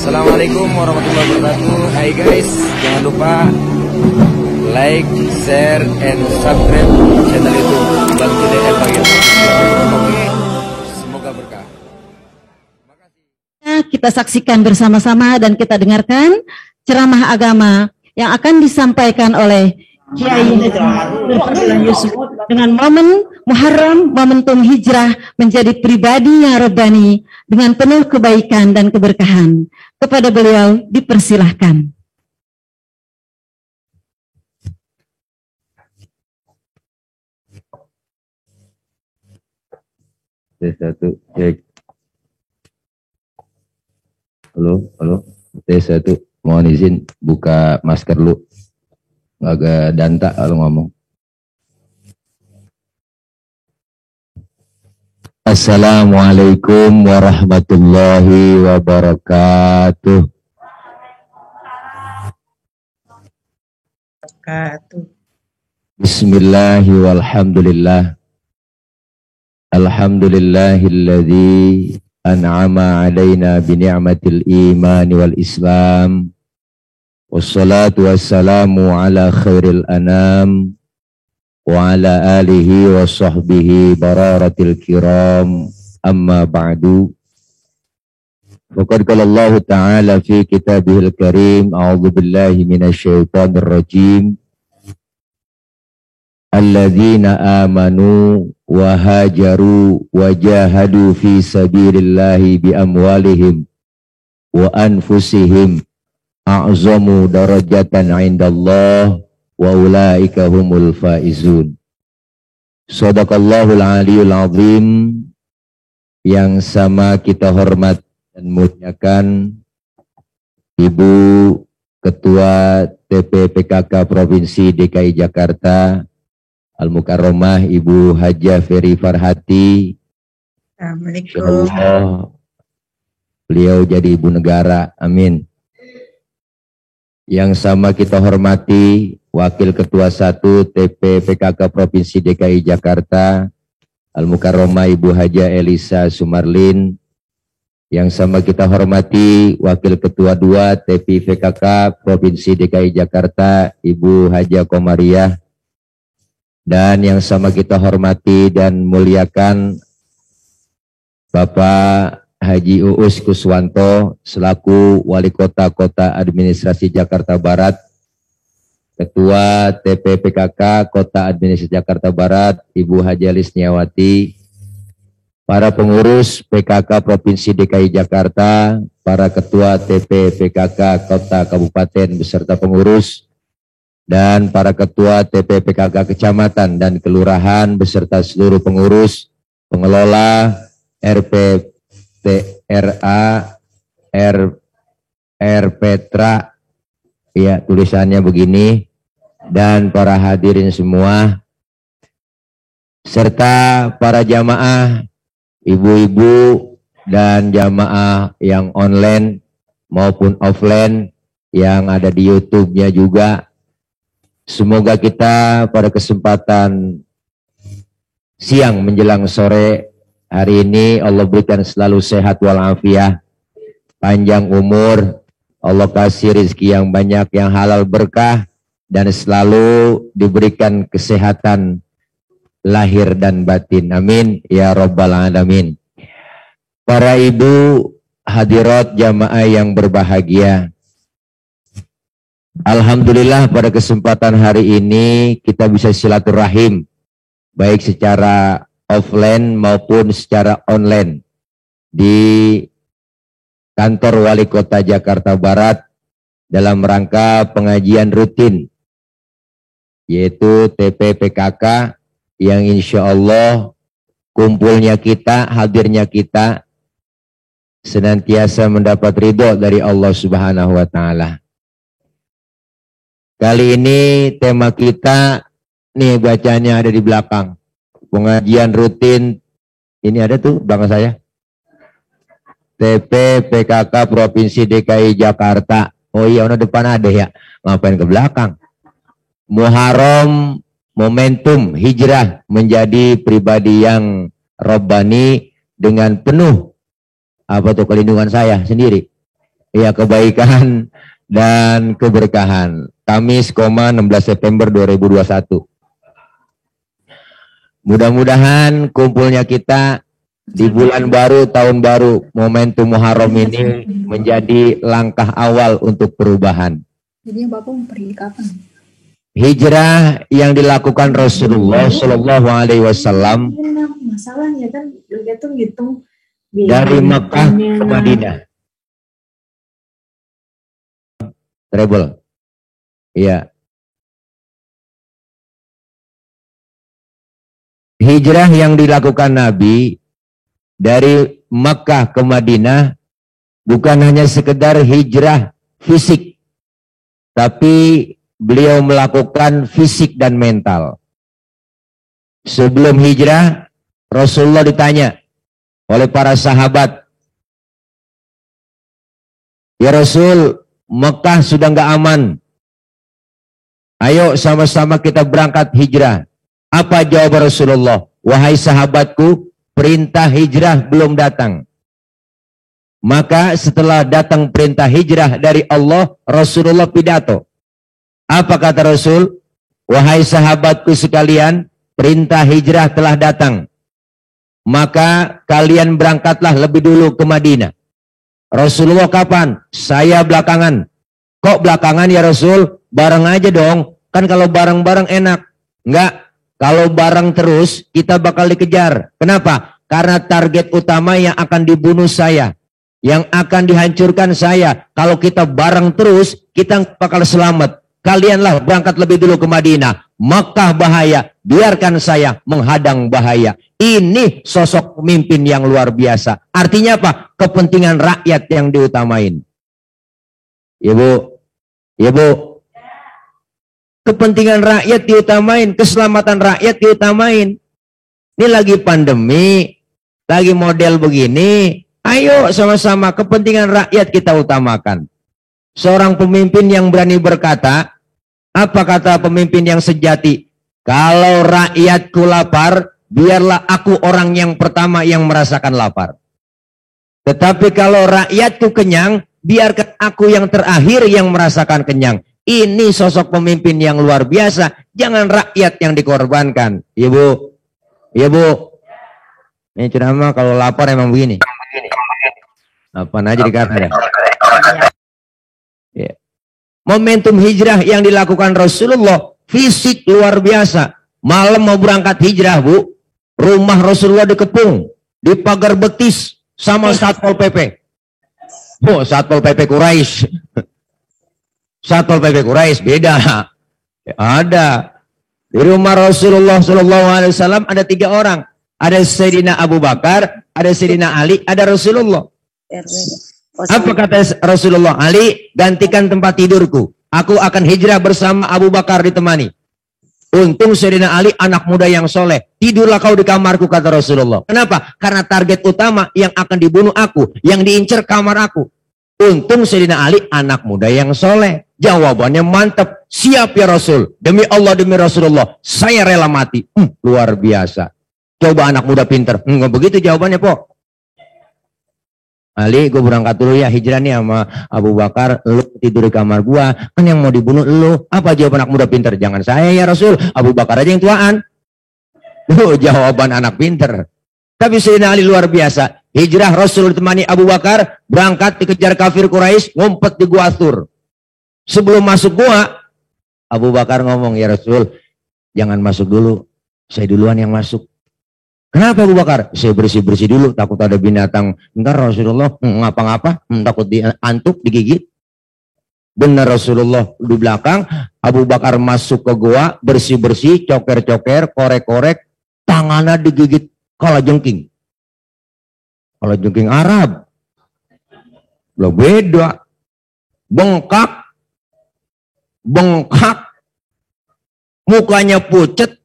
Assalamualaikum warahmatullahi wabarakatuh. Hai guys, jangan lupa like, share, and subscribe channel YouTube Bang Junaid Al-Bagir. Oke, semoga berkah. Kita saksikan bersama-sama dan kita dengarkan ceramah agama yang akan disampaikan oleh Kiai Nurfadilah Yusuf dengan momen Muharram, momentum hijrah menjadi pribadi yang rabbani dengan penuh kebaikan dan keberkahan. Kepada beliau dipersilahkan. T1 cek. Halo. T1, mohon izin buka masker lu. Agak danta kalau ngomong. Assalamualaikum warahmatullahi wabarakatuh. Bismillahi walhamdulillah. Alhamdulillahilladzi an'ama alaina bini'matil iman wal islam. Wassalatu wassalamu ala khairil anam wa ala alihi wa sahbihi bararatil kiram, amma ba'du. Faqad qala Allah ta'ala fi kitabihil karim, a'udzu billahi minasyaitonir rajim. Alladzina amanu wa hajaru wa jahadu fi sabilillahi bi amwalihim wa anfusihim a'zamu darajatan 'indallah wa ulaika humul faizun. Shadaqallahul aliyul azim. Yang sama kita hormat dan muliakan Ibu Ketua TPPKK Provinsi DKI Jakarta Al-Mukarramah Ibu Hajah Ferry Farhati. Assalamualaikum. Beliau jadi ibu negara, amin. Yang sama kita hormati Wakil Ketua 1 TPPKK Provinsi DKI Jakarta Al-Mukarramah Ibu Hajah Elisa Sumarlin. Yang sama kita hormati Wakil Ketua 2 TPPKK Provinsi DKI Jakarta Ibu Hajah Komariah. Dan yang sama kita hormati dan muliakan Bapak Haji Uus Kuswanto selaku Wali Kota Administrasi Jakarta Barat, Ketua TPPKK Kota Administrasi Jakarta Barat Ibu Haja Lisniawati, para pengurus PKK Provinsi DKI Jakarta, para Ketua TPPKK Kota Kabupaten beserta pengurus, dan para Ketua TPPKK Kecamatan dan Kelurahan beserta seluruh pengurus, pengelola RPTRA, ya tulisannya begini, dan para hadirin semua, serta para jamaah, ibu-ibu dan jamaah yang online maupun offline yang ada di YouTube-nya juga. Semoga kita pada kesempatan siang menjelang sore hari ini Allah berikan selalu sehat walafiat, panjang umur, Allah kasih rezeki yang banyak, yang halal berkah, dan selalu diberikan kesehatan lahir dan batin. Amin ya rabbal alamin. Para ibu hadirat jamaah yang berbahagia, alhamdulillah pada kesempatan hari ini kita bisa silaturahim baik secara offline maupun secara online di kantor Wali Kota Jakarta Barat dalam rangka pengajian rutin yaitu TPPKK yang insya Allah kumpulnya kita, hadirnya kita senantiasa mendapat ridho dari Allah Subhanahu wa Ta'ala. Kali ini tema kita nih bacanya ada di belakang. Pengajian rutin, ini ada tuh belakang saya. TPPKK Provinsi DKI Jakarta. Oh iya, ono depan ada ya. Ngapain ke belakang? Muharram, momentum hijrah menjadi pribadi yang rabbani dengan penuh apa tuh kelindungan saya sendiri. ya kebaikan dan keberkahan. Kamis, 16 September 2021. Mudah-mudahan kumpulnya kita di bulan baru, tahun baru, momentum Muharram ini menjadi langkah awal untuk perubahan. Jadi Bapak mau pergi kapan? Hijrah yang dilakukan Rasulullah Shallallahu Alaihi Wasallam Masalahnya kan juga tuh ngitung dari Mekah ke Madinah. Treble. Iya. Hijrah yang dilakukan Nabi dari Makkah ke Madinah bukan hanya sekedar hijrah fisik, tapi beliau melakukan fisik dan mental. Sebelum hijrah, Rasulullah ditanya oleh para sahabat, "Ya Rasul, Makkah sudah nggak aman. Ayo sama-sama kita berangkat hijrah." Apa jawab Rasulullah? "Wahai sahabatku, perintah hijrah belum datang." Maka setelah datang perintah hijrah dari Allah, Rasulullah pidato. Apa kata Rasul? "Wahai sahabatku sekalian, perintah hijrah telah datang. Maka kalian berangkatlah lebih dulu ke Madinah." Rasulullah kapan? "Saya belakangan." "Kok belakangan ya Rasul? Bareng aja dong. Kan kalau bareng-bareng enak." "Enggak. Kalau bareng terus, kita bakal dikejar." "Kenapa?" "Karena target utama yang akan dibunuh saya, yang akan dihancurkan saya. Kalau kita bareng terus, kita bakal selamat. Kalianlah berangkat lebih dulu ke Madinah. Makkah bahaya, biarkan saya menghadang bahaya." Ini sosok pemimpin yang luar biasa. Artinya apa? Kepentingan rakyat yang diutamain. Ibu, ibu. Kepentingan rakyat diutamain, keselamatan rakyat diutamain. Ini lagi pandemi, lagi model begini, ayo sama-sama kepentingan rakyat kita utamakan. Seorang pemimpin yang berani berkata, apa kata pemimpin yang sejati? "Kalau rakyatku lapar, biarlah aku orang yang pertama yang merasakan lapar. Tetapi kalau rakyatku kenyang, biarkan aku yang terakhir yang merasakan kenyang." Ini sosok pemimpin yang luar biasa. Jangan rakyat yang dikorbankan. Ibu, ibu. Ini ceramah kalau lapar emang begini. Apaan aja dikata. Ya. Momentum hijrah yang dilakukan Rasulullah, fisik luar biasa. Malam mau berangkat hijrah, Bu. Rumah Rasulullah dikepung, di pagar betis sama Satpol PP. Oh, Satpol PP Quraisy. Satpol PP Quraisy beda. Ada. Di rumah Rasulullah SAW ada 3 orang. Ada Sayyidina Abu Bakar, ada Sayyidina Ali, ada Rasulullah. Apa kata Rasulullah? "Ali, gantikan tempat tidurku. Aku akan hijrah bersama Abu Bakar ditemani." Untung Sayyidina Ali anak muda yang soleh. "Tidurlah kau di kamarku," kata Rasulullah. Kenapa? Karena target utama yang akan dibunuh aku, yang diincar kamar aku. Untung Sayyidina Ali anak muda yang soleh. Jawabannya mantap. "Siap ya Rasul. Demi Allah, demi Rasulullah, saya rela mati." Luar biasa. Coba anak muda pinter. Enggak begitu jawabannya, Po. "Ali, gue berangkat dulu ya hijrah nih sama Abu Bakar. Lu tidur di kamar gua. Kan yang mau dibunuh lu." Apa jawaban anak muda pinter? "Jangan saya ya Rasul. Abu Bakar aja yang tuaan." Jawaban anak pinter. Tapi Sayyidina Ali luar biasa. Hijrah Rasul ditemani Abu Bakar. Berangkat dikejar kafir Quraisy. Ngumpet di gua Thur. Sebelum masuk gua, Abu Bakar ngomong, "Ya Rasul, jangan masuk dulu. Saya duluan yang masuk." "Kenapa Abu Bakar?" "Saya bersih-bersih dulu, takut ada binatang." "Ntar Rasulullah ngapa-ngapa, takut diantuk, digigit." Benar Rasulullah di belakang, Abu Bakar masuk ke gua, bersih-bersih, coker-coker, korek-korek, tangannya digigit kalajengking. Kalajengking Arab. Loh beda. Bengkak. Mukanya pucet.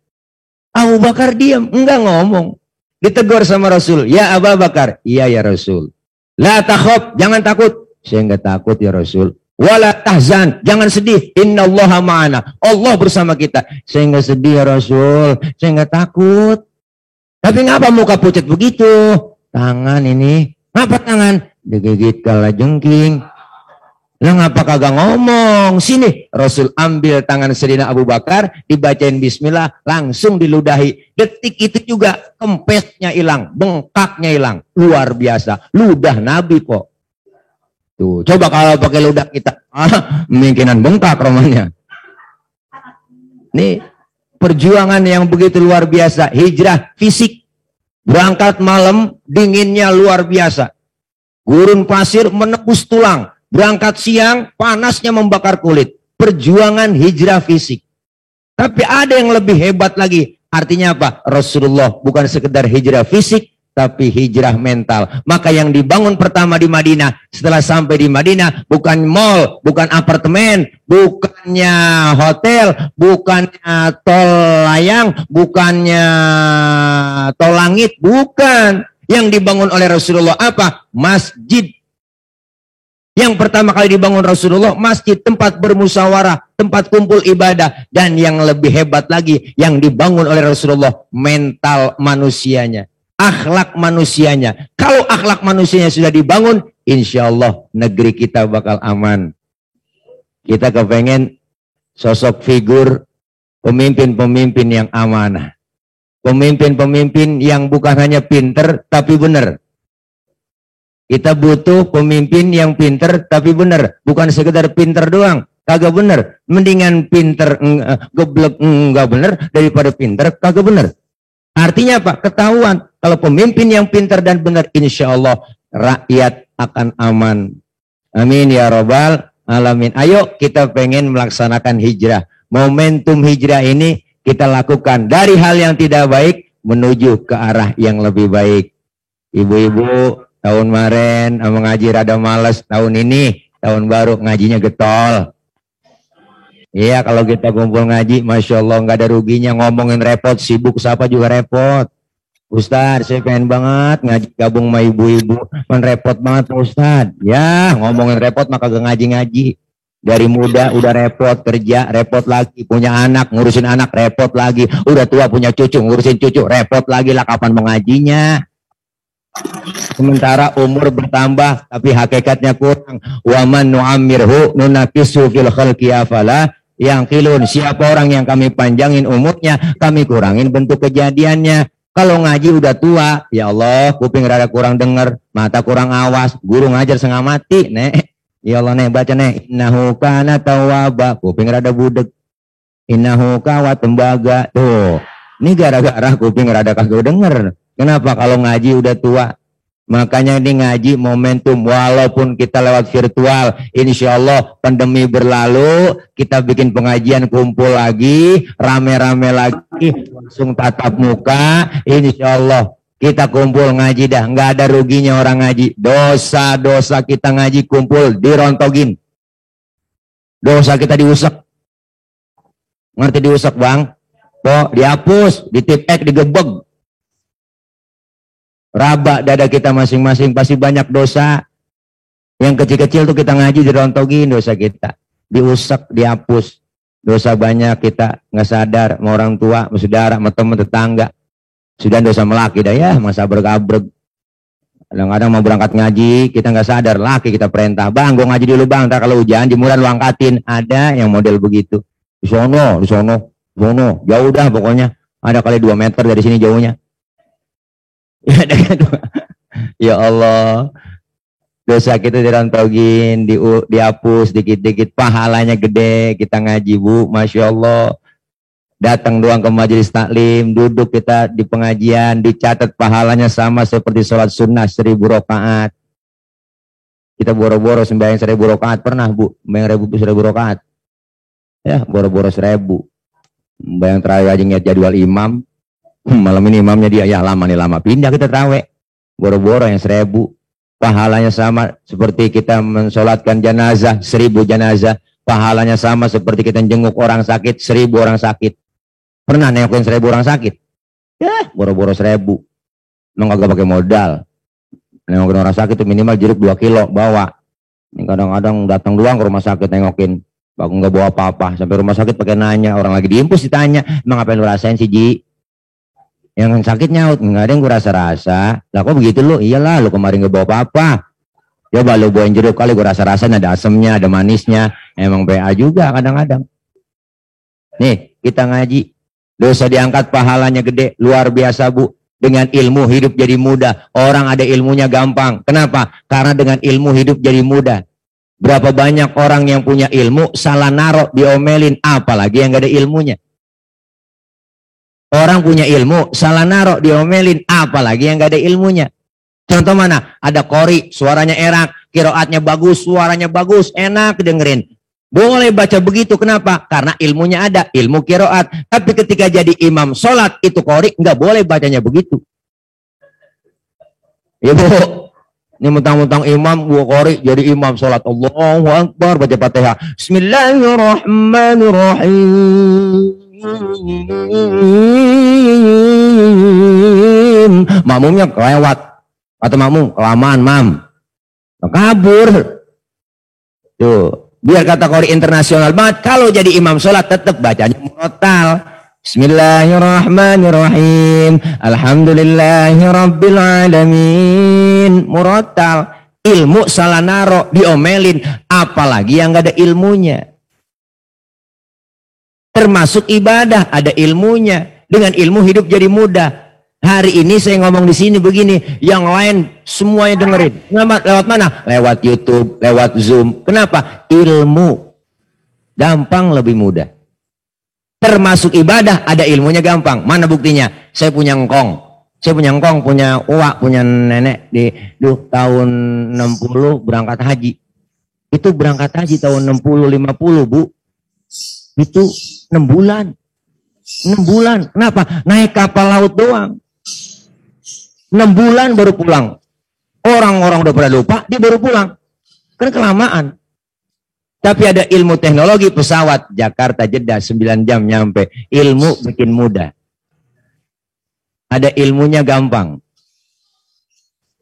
Abu Bakar diam, enggak ngomong. Ditegur sama Rasul, "Ya Abu Bakar." "Iya ya Rasul." "La takhaf, jangan takut." "Saya enggak takut ya Rasul." "Wala tahzan, jangan sedih. Innallaha ma'ana." Allah bersama kita. "Saya enggak sedih ya Rasul. Saya enggak takut." "Tapi ngapa muka pucet begitu?" "Tangan ini." "Ngapa tangan?" "Digigit kalajengking." Lah ngapa kagak ngomong? Sini, Rasul ambil tangan Sayyidina Abu Bakar, dibacain bismillah, langsung diludahi. Detik itu juga kempesnya hilang, bengkaknya hilang. Luar biasa. Ludah Nabi kok. Tuh, coba kalau pakai ludah kita, kemungkinan bengkak romanya. Nih, perjuangan yang begitu luar biasa. Hijrah fisik. Berangkat malam, dinginnya luar biasa. Gurun pasir menembus tulang. Berangkat siang, panasnya membakar kulit. Perjuangan hijrah fisik. Tapi ada yang lebih hebat lagi. Artinya apa? Rasulullah bukan sekedar hijrah fisik, tapi hijrah mental. Maka yang dibangun pertama di Madinah, setelah sampai di Madinah, bukan mall, bukan apartemen, bukannya hotel, bukannya tol layang, bukannya tol langit, bukan. Yang dibangun oleh Rasulullah apa? Masjid. Yang pertama kali dibangun Rasulullah, masjid, tempat bermusyawarah, tempat kumpul ibadah. Dan yang lebih hebat lagi, yang dibangun oleh Rasulullah, mental manusianya, akhlak manusianya. Kalau akhlak manusianya sudah dibangun, insya Allah negeri kita bakal aman. Kita kepengen sosok figur pemimpin-pemimpin yang amanah. Pemimpin-pemimpin yang bukan hanya pinter, tapi benar. Kita butuh pemimpin yang pinter tapi benar, bukan sekedar pinter doang, kagak benar. Mendingan pinter geblek enggak benar daripada pinter kagak benar. Artinya apa? Ketahuan kalau pemimpin yang pinter dan benar, insya Allah rakyat akan aman. Amin ya robbal alamin. Ayo kita pengen melaksanakan hijrah. Momentum hijrah ini kita lakukan dari hal yang tidak baik menuju ke arah yang lebih baik. Ibu-ibu, tahun kemarin ngaji rada males, tahun ini tahun baru ngajinya getol. Iya, kalau kita kumpul ngaji, masya Allah nggak ada ruginya. Ngomongin repot, sibuk siapa juga repot. Ustadz, saya pengen banget ngaji gabung sama ibu-ibu, men repot banget Ustadz. Ya, ngomongin repot maka gak ngaji-ngaji. Dari muda udah repot kerja, repot lagi punya anak, ngurusin anak, repot lagi. Udah tua punya cucu, ngurusin cucu, repot lagi lah kapan mengajinya. Sementara umur bertambah tapi hakikatnya kurang. Wa man nu'ammirhu nunakisu fil khalqi afala yaqilun. Siapa orang yang kami panjangin umurnya, kami kurangin bentuk kejadiannya. Kalau ngaji udah tua, ya Allah, kuping rada kurang dengar, mata kurang awas, guru ngajar setengah mati, nek. Ya Allah, nek baca nek, innahu kana tawwaba, kuping rada budek. Innahu kawat tembaga. Tuh. Ini gara-gara kuping rada kagak denger. Kenapa? Kalau ngaji udah tua. Makanya ini ngaji momentum, walaupun kita lewat virtual, insya Allah pandemi berlalu, kita bikin pengajian kumpul lagi, rame-rame lagi, langsung tatap muka, insya Allah kita kumpul ngaji dah, nggak ada ruginya orang ngaji. Dosa-dosa kita ngaji kumpul dirontogin, dosa kita diusap, ngerti diusap bang? Kok dihapus, ditipek, digebeg. Raba dada kita masing-masing, pasti banyak dosa. Yang kecil-kecil tuh kita ngaji dirontogin dosa kita, diusap, dihapus. Dosa banyak kita nggak sadar, sama orang tua, sama saudara, sama teman tetangga. Sudah dosa melaki dah ya, masa bergabreg. Kadang-kadang mau berangkat ngaji, kita nggak sadar, laki kita perintah, bang, gue ngaji dulu bang, ntar kalau hujan jemuran lu angkatin. Ada yang model begitu. Di sono, jauh dah pokoknya. Ada kali 2 meter dari sini jauhnya. Ya Allah, dosa kita dirontogin, dihapus dikit-dikit, pahalanya gede. Kita ngaji bu, masya Allah. Datang doang ke majelis taklim, duduk kita di pengajian, dicatat pahalanya sama seperti sholat sunnah 1000 rakaat. Kita boro-boro sembahyang 1000 rakaat pernah bu, sembahyang 1000 rakaat. Ya boro-boro 1000. Sembahyang terakhir aja ngeliat jadwal imam. Malam ini imamnya dia, ya lama nih lama, pindah kita terawih, boro-boro yang 1000, pahalanya sama seperti kita mensolatkan jenazah 1000 jenazah, pahalanya sama seperti kita jenguk orang sakit 1000 orang sakit. Pernah nengokin 1000 orang sakit? Ya boro-boro 1000, emang kagak pakai modal. Nengokin orang sakit itu minimal jeruk 2 kilo bawa. Ini kadang-kadang datang doang ke rumah sakit nengokin, aku nggak bawa apa-apa, sampai rumah sakit pakai nanya, orang lagi diimpus ditanya, emang apa yang lu rasain sih Ji? Yang sakit nyaut, nggak ada yang gue rasa-rasa. Lah kok begitu lu? Iyalah, lu kemarin gak bawa apa-apa. Coba lu buahin jeruk kali gue rasa-rasanya ada asemnya, ada manisnya. Emang PA juga kadang-kadang. Nih, kita ngaji. Dosa diangkat pahalanya gede, luar biasa Bu. Dengan ilmu hidup jadi mudah. Orang ada ilmunya gampang. Kenapa? Karena dengan ilmu hidup jadi mudah. Berapa banyak orang yang punya ilmu salah narok diomelin, apalagi yang gak ada ilmunya. Orang punya ilmu salah narok diomelin, apalagi yang gak ada ilmunya. Contoh mana? Ada qori, suaranya enak, kiroatnya bagus, suaranya bagus, enak dengerin. Boleh baca begitu, kenapa? Karena ilmunya ada, ilmu kiroat. Tapi ketika jadi imam sholat, itu qori, nggak boleh bacanya begitu. Ibu, ini mentang-mentang imam, gua qori, jadi imam sholat. Allahu Akbar, baca Fatihah. Bismillahirrahmanirrahim. Makmumnya kelewat. Atau makmum, kelamaan, mam. Kabur. Tuh. Biar kata qori internasional banget. Kalau jadi imam sholat tetap bacanya murattal. Bismillahirrahmanirrahim. Alhamdulillahirrabbilalamin. Murattal. Ilmu salah naro, diomelin. Apalagi yang gak ada ilmunya. Termasuk ibadah, ada ilmunya. Dengan ilmu hidup jadi mudah. Hari ini saya ngomong di sini begini, yang lain semuanya dengerin. Lewat mana? Lewat YouTube, lewat Zoom. Kenapa? Ilmu gampang, lebih mudah. Termasuk ibadah, ada ilmunya gampang. Mana buktinya? Saya punya engkong. Punya uak, punya nenek di tahun 60 berangkat haji. Itu berangkat haji tahun 60-50, Bu. Itu 6 bulan. 6 bulan. Kenapa? Naik kapal laut doang. 6 bulan baru pulang. Orang-orang udah pada lupa, dia baru pulang. Karena kelamaan. Tapi ada ilmu teknologi pesawat. Jakarta Jeddah 9 jam nyampe. Ilmu bikin mudah. Ada ilmunya gampang.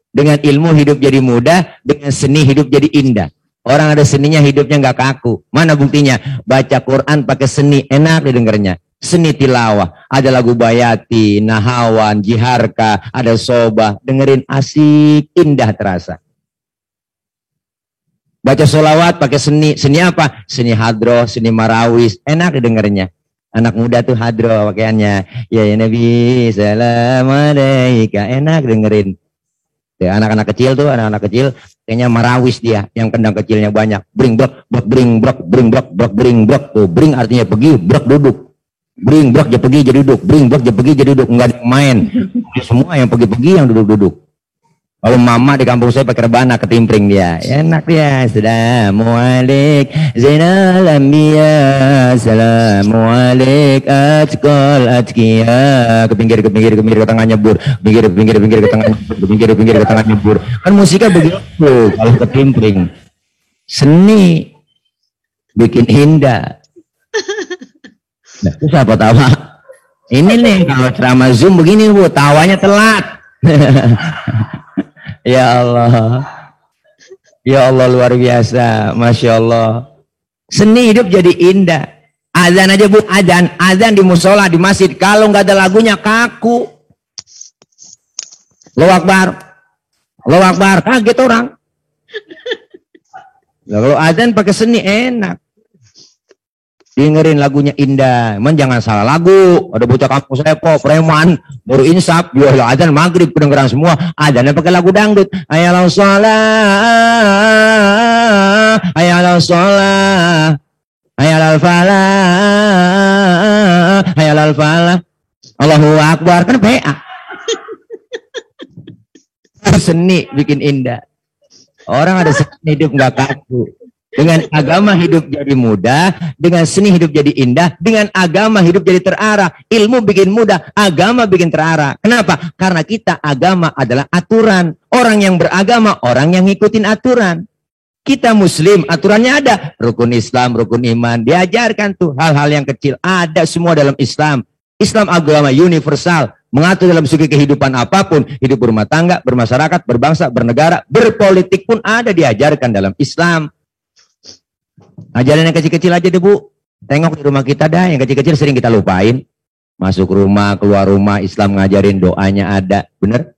Dengan ilmu hidup jadi mudah. Dengan seni hidup jadi indah. Orang ada seninya hidupnya nggak kaku. Mana buktinya? Baca Quran pakai seni. Enak didengarnya. Seni tilawah, ada lagu Bayati, Nahawan, Jiharka, ada Sobah, dengerin asik, indah terasa. Baca sholawat pakai seni apa? Seni hadroh, seni marawis, enak didengarnya. Anak muda tuh hadroh pakaiannya, ya Nabi, salam alaika, enak dengerin. Ya, anak-anak kecil tuh, anak-anak kecil, kayaknya marawis dia, yang kendang kecilnya banyak. Bring brok, bring brok, bring brok, bring brok, tuh bring artinya pergi, brok duduk. Bring brok dia pergi jadi duduk, bring brok dia pergi jadi duduk, enggak ada yang main. Semua yang pergi-pergi yang duduk-duduk. Kalau mama di kampung saya pakai rebana ketimpring dia, enak dia. Assalamualaikum Zainal Anbiya, Assalamualaikum Atqal Atqiya. Ke pinggir ke tengah nyebur, pinggir ke tengah nyebur, pinggir ke tengah nyebur. Kan musiknya begitu kalau ketimpring. Seni bikin indah. Nah, itu siapa tawa? Ini nih kalau ceramah Zoom begini Bu, tawanya telat. Ya Allah. Ya Allah luar biasa, Masya Allah. Seni hidup jadi indah. Azan aja Bu, azan di musola, di masjid. Kalau nggak ada lagunya kaku. Allahu Akbar, kaget orang. Kalau azan pakai seni enak. Dengerin lagunya indah. Emang jangan salah lagu. Ada bocah kampung saya kok, preman, baru insaf, jual adzan maghrib, kedengeran semua. Adzannya pakai lagu dangdut. Hayalal sholah, hayalal sholah, hayalal falah, hayalal falah. Allahu Akbar. Kan PA. Seni bikin indah. Orang ada seni hidup nggak kaku. Dengan agama hidup jadi mudah, dengan seni hidup jadi indah, dengan agama hidup jadi terarah. Ilmu bikin mudah, agama bikin terarah. Kenapa? Karena kita agama adalah aturan. Orang yang beragama, orang yang ngikutin aturan. Kita muslim, aturannya ada. Rukun Islam, rukun iman, diajarkan tuh hal-hal yang kecil. Ada semua dalam Islam. Islam agama universal. Mengatur dalam segi kehidupan apapun. Hidup berumah tangga, bermasyarakat, berbangsa, bernegara, berpolitik pun ada diajarkan dalam Islam. Ajaran yang kecil-kecil aja deh Bu. Tengok di rumah kita dah, yang kecil-kecil sering kita lupain. Masuk rumah, keluar rumah, Islam ngajarin doanya ada. Bener?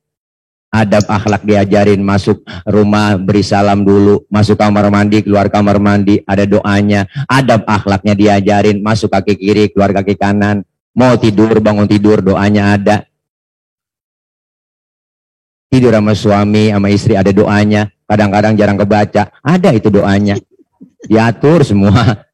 Adab akhlak diajarin, masuk rumah beri salam dulu, masuk kamar mandi, keluar kamar mandi, ada doanya. Adab akhlaknya diajarin, masuk kaki kiri, keluar kaki kanan. Mau tidur, bangun tidur, doanya ada. Tidur sama suami, sama istri, ada doanya. Kadang-kadang jarang kebaca, ada itu doanya. Diatur semua.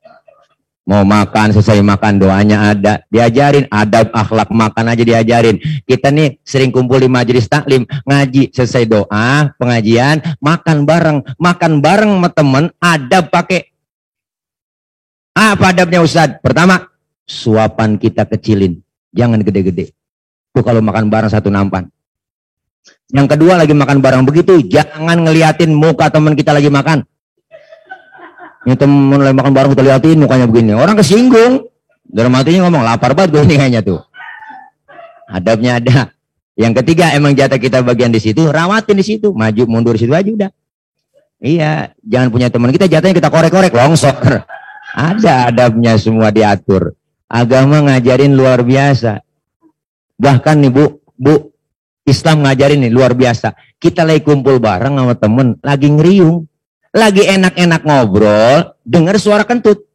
Mau makan, selesai makan, doanya ada. Diajarin adab akhlak makan aja diajarin. Kita nih sering kumpul di majelis taklim, ngaji, selesai doa, pengajian, makan bareng sama temen, adab pakai. Apa adabnya Ustadz? Pertama, suapan kita kecilin, jangan gede-gede. Tuh kalau makan bareng satu nampan. Yang kedua, lagi makan bareng begitu, jangan ngeliatin muka teman kita lagi makan. Ini temen lagi makan bareng kita liatin mukanya begini, orang kesinggung. Dalam hatinya ngomong, lapar banget gue ini kayaknya tuh. Adabnya ada. Yang ketiga, emang jatah kita bagian di situ, rawatin di situ, maju mundur di situ aja udah. Iya, jangan punya teman kita jatahnya kita korek-korek longsor. Ada adabnya, semua diatur. Agama ngajarin luar biasa. Bahkan nih Bu, Islam ngajarin nih luar biasa. Kita lagi kumpul bareng sama temen, lagi ngeriung. Lagi enak-enak ngobrol, dengar suara kentut.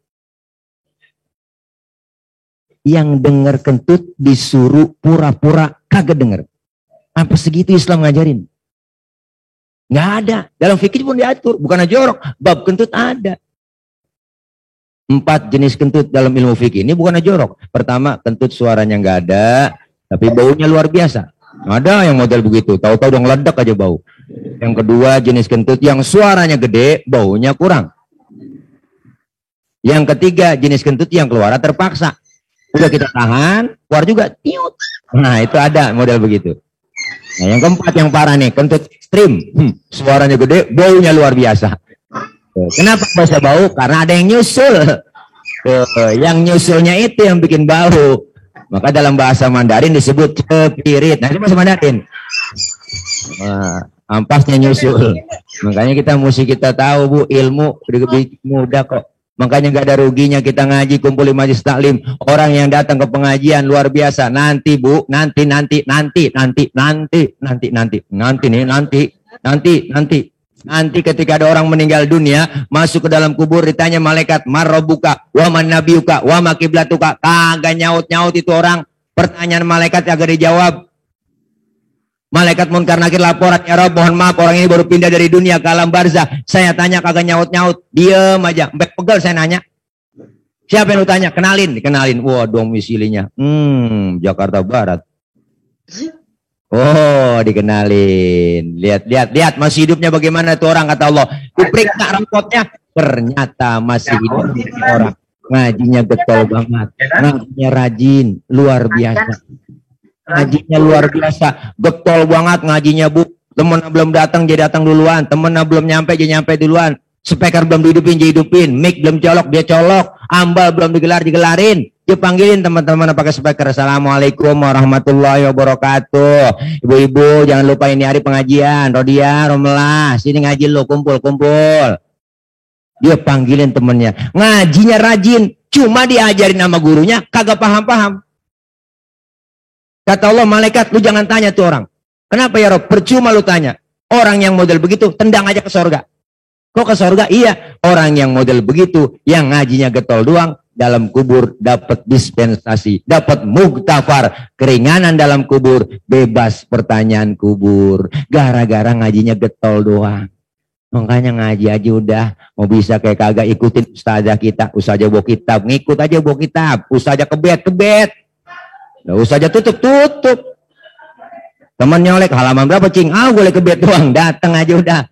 Yang dengar kentut disuruh pura-pura kagak denger. Apa segitu Islam ngajarin? Nggak ada. Dalam fikih pun diatur. Bukan jorok. Bab kentut ada. 4 jenis kentut dalam ilmu fikih. Ini bukan jorok. Pertama, kentut suaranya nggak ada, tapi baunya luar biasa. Ada yang model begitu. Tahu-tahu udah ngeledak aja bau. Yang kedua, jenis kentut yang suaranya gede, baunya kurang. Yang ketiga, jenis kentut yang keluar terpaksa. Udah kita tahan, keluar juga, tiut. Nah, itu ada model begitu. Nah, yang keempat yang parah nih, kentut ekstrim. Suaranya gede, baunya luar biasa. Kenapa bisa bau? Karena ada yang nyusul. Yang nyusulnya itu yang bikin bau. Maka dalam bahasa Mandarin disebut cepirit. Nah, itu bahasa Mandarin. Nah, ampasnya nyusul. Makanya kita mesti kita tahu Bu, ilmu lebih mudah kok. Makanya nggak ada ruginya kita ngaji, kumpul di majelis taklim. Orang yang datang ke pengajian luar biasa. Nanti Bu, nanti. Nanti ketika ada orang meninggal dunia, masuk ke dalam kubur, ditanya malaikat, marrobuka, wa man nabiyuka, wa ma kiblatuka. Kagak nyaut-nyaut itu orang. Pertanyaan malaikat agak dijawab. Malaikat munkar nakir laporan, ya Rob, mohon maaf, orang ini baru pindah dari dunia ke alam barzah. Saya tanya kagak nyaut-nyaut, diem aja. Pegel saya nanya. Siapa yang lu tanya? Dikenalin. Wah, domisilinya. Jakarta Barat. Oh, dikenalin. Lihat masih hidupnya bagaimana tuh orang, kata Allah. Diperiksa rapotnya, ternyata masih hidup orang. Ngajinya getol banget. Ngajinya rajin, luar biasa. Ngajinya luar biasa, getol banget ngajinya Bu. Temennya belum datang, dia datang duluan. Temennya belum nyampe, dia nyampe duluan. Speaker belum dihidupin. Mic belum colok, dia colok. Ambal belum digelarin. Dia panggilin teman-teman pakai speaker. Assalamualaikum warahmatullahi wabarakatuh. Ibu-ibu jangan lupa ini hari pengajian. Rodia, Romelah, sini ngaji lo, kumpul. Dia panggilin temennya. Ngajinya rajin, cuma diajarin sama gurunya kagak paham-paham. Kata Allah, malaikat, lu jangan tanya tuh orang. Kenapa ya Rob? Percuma lu tanya. Orang yang model begitu, tendang aja ke sorga. Kok ke sorga? Iya. Orang yang model begitu, yang ngajinya getol doang, dalam kubur dapat dispensasi, dapat muktafar, keringanan dalam kubur, bebas pertanyaan kubur. Gara-gara ngajinya getol doang. Makanya ngaji aja udah. Mau bisa kayak kagak ikutin ustazah kita. Ustazah bawa kitab, ngikut aja bawa kitab. Ustazah kebet. Nggak usah aja tutup. Teman nyolek halaman berapa cing? Boleh kebet doang. Datang aja udah.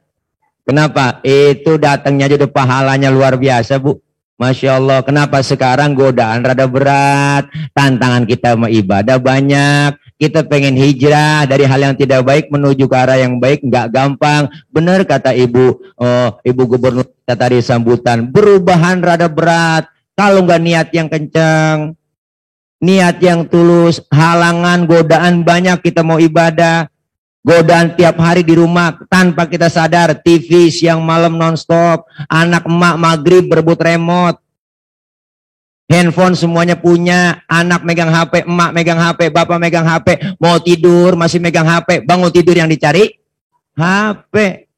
Kenapa? Itu datangnya aja udah pahalanya luar biasa Bu. Masya Allah. Kenapa sekarang godaan rada berat? Tantangan kita sama ibadah banyak. Kita pengen hijrah dari hal yang tidak baik menuju ke arah yang baik. Nggak gampang. Benar kata Ibu Gubernur kita tadi sambutan. Perubahan rada berat. Kalau nggak niat yang kencang. Niat yang tulus, halangan, godaan banyak kita mau ibadah. Godaan tiap hari di rumah tanpa kita sadar. TV siang malam nonstop. Anak emak maghrib berebut remote. Handphone semuanya punya. Anak megang HP, emak megang HP, bapak megang HP. Mau tidur masih megang HP. Bangun tidur yang dicari HP.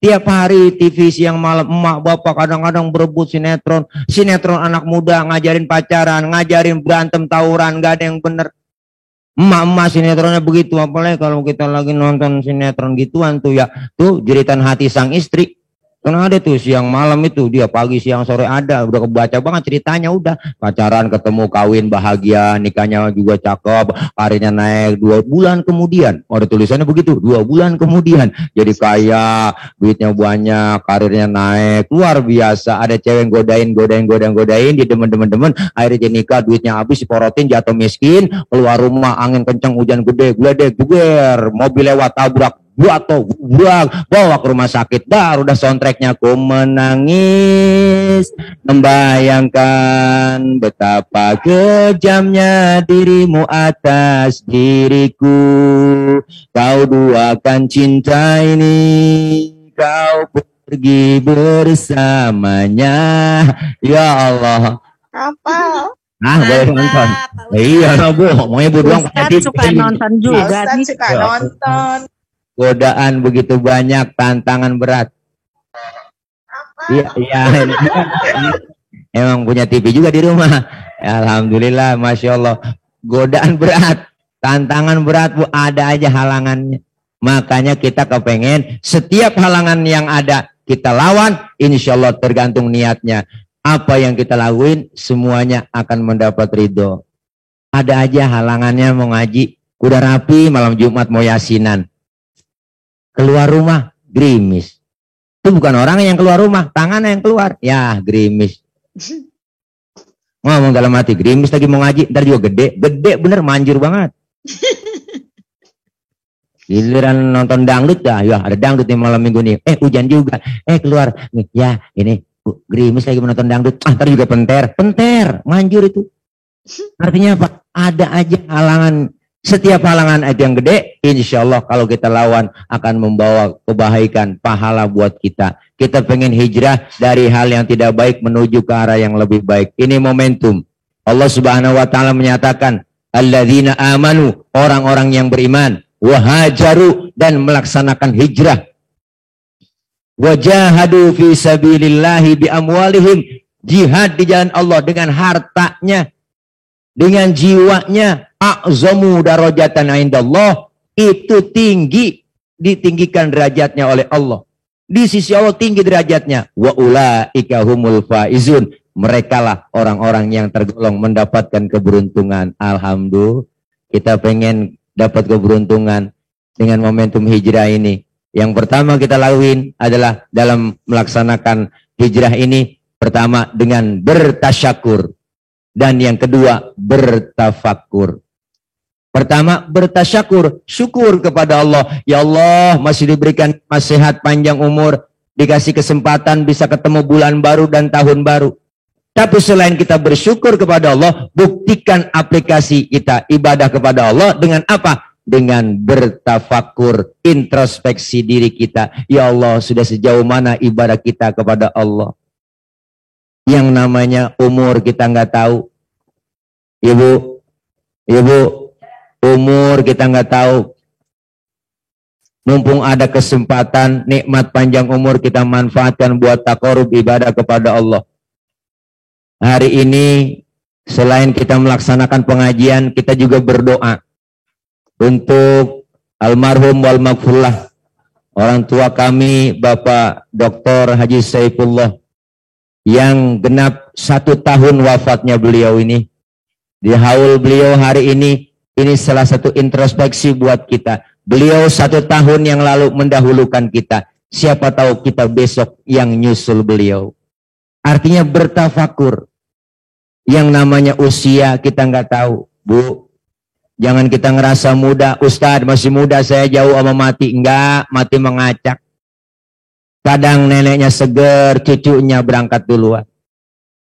Tiap hari TV siang malam emak bapak kadang-kadang berebut sinetron. Sinetron anak muda ngajarin pacaran, ngajarin berantem tawuran, gak ada yang bener. Emak-emak sinetronnya begitu, apalagi kalau kita lagi nonton sinetron gituan tuh ya, tuh jeritan hati sang istri. Kan ada tuh siang malam itu, dia pagi siang sore ada, udah kebaca banget ceritanya, udah pacaran ketemu kawin bahagia, nikahnya juga cakep, karirnya naik 2 bulan kemudian, ada tulisannya begitu, 2 bulan kemudian jadi kaya, duitnya banyak, karirnya naik, luar biasa. Ada cewek godain, dia demen, akhirnya dia nikah, duitnya habis, diporotin, jatuh miskin, keluar rumah, angin kencang, hujan gede, gledek, guger, mobil lewat tabrak, bawa ke rumah sakit. Baru udah soundtracknya, ku menangis membayangkan betapa kejamnya dirimu atas diriku, kau duakan cinta ini, kau pergi bersamanya. Ya Allah, Apa? boleh nonton. Iya Bu, mau ibu doang. Ustadz suka nonton juga Ustaz nih. suka nonton. Godaan begitu banyak, tantangan berat. Iya, emang punya TV juga di rumah. Alhamdulillah, Masya Allah. Godaan berat, tantangan berat Bu, ada aja halangannya. Makanya kita kepengen setiap halangan yang ada kita lawan, insya Allah tergantung niatnya. Apa yang kita lakuin semuanya akan mendapat ridho. Ada aja halangannya, mau ngaji, udah rapi, malam Jumat mau yasinan. Keluar rumah, gerimis. Itu bukan orang yang keluar rumah, tangannya yang keluar. Ya, gerimis. Ngomong dalam hati, gerimis lagi mau ngaji, ntar juga gede. Gede bener, manjur banget. Giliran nonton dangdut, ya ada dangdut nih malam minggu nih. Hujan juga. Keluar. Nih, ya, ini gerimis lagi menonton dangdut. Ntar juga penter. Penter, manjur itu. Artinya apa? Ada aja halangan. Setiap halangan itu yang gede, insya Allah kalau kita lawan akan membawa kebaikan, pahala buat kita. Kita pengen hijrah dari hal yang tidak baik menuju ke arah yang lebih baik. Ini momentum. Allah Subhanahu wa taala menyatakan, alladzina amanu, orang-orang yang beriman, wahajaru, dan melaksanakan hijrah. Wajahadu fi sabilillahi bi amwalihim, jihad di jalan Allah dengan hartanya, dengan jiwanya. A'zamu darajatan indallah, itu tinggi, ditinggikan derajatnya oleh Allah. Di sisi Allah tinggi derajatnya. Wa ulaika humul faizun, merekalah orang-orang yang tergolong mendapatkan keberuntungan. Alhamdulillah, kita pengen dapat keberuntungan dengan momentum hijrah ini. Yang pertama kita lakuin adalah dalam melaksanakan hijrah ini, pertama dengan bertasyakur, dan yang kedua bertafakur. Pertama, bertasyakur, syukur kepada Allah. Ya Allah, masih diberikan sehat, panjang umur, dikasih kesempatan bisa ketemu bulan baru dan tahun baru. Tapi selain kita bersyukur kepada Allah, buktikan aplikasi kita ibadah kepada Allah dengan apa? Dengan bertafakur, introspeksi diri kita. Ya Allah, sudah sejauh mana ibadah kita kepada Allah? Yang namanya umur kita nggak tahu. Ibu, umur kita nggak tahu. Mumpung ada kesempatan, nikmat panjang umur kita manfaatkan buat taqarrub ibadah kepada Allah. Hari ini selain kita melaksanakan pengajian, kita juga berdoa untuk almarhum wal maghfurlah, orang tua kami Bapak Dr. Haji Saifullah, yang genap 1 tahun wafatnya beliau ini. Di haul beliau hari ini salah satu introspeksi buat kita. Beliau 1 tahun yang lalu mendahulukan kita. Siapa tahu kita besok yang nyusul beliau. Artinya bertafakur. Yang namanya usia kita nggak tahu. Bu, jangan kita ngerasa muda. Ustadz masih muda, saya jauh sama mati. Enggak, mati mengacak. Kadang neneknya seger, cucunya berangkat duluan.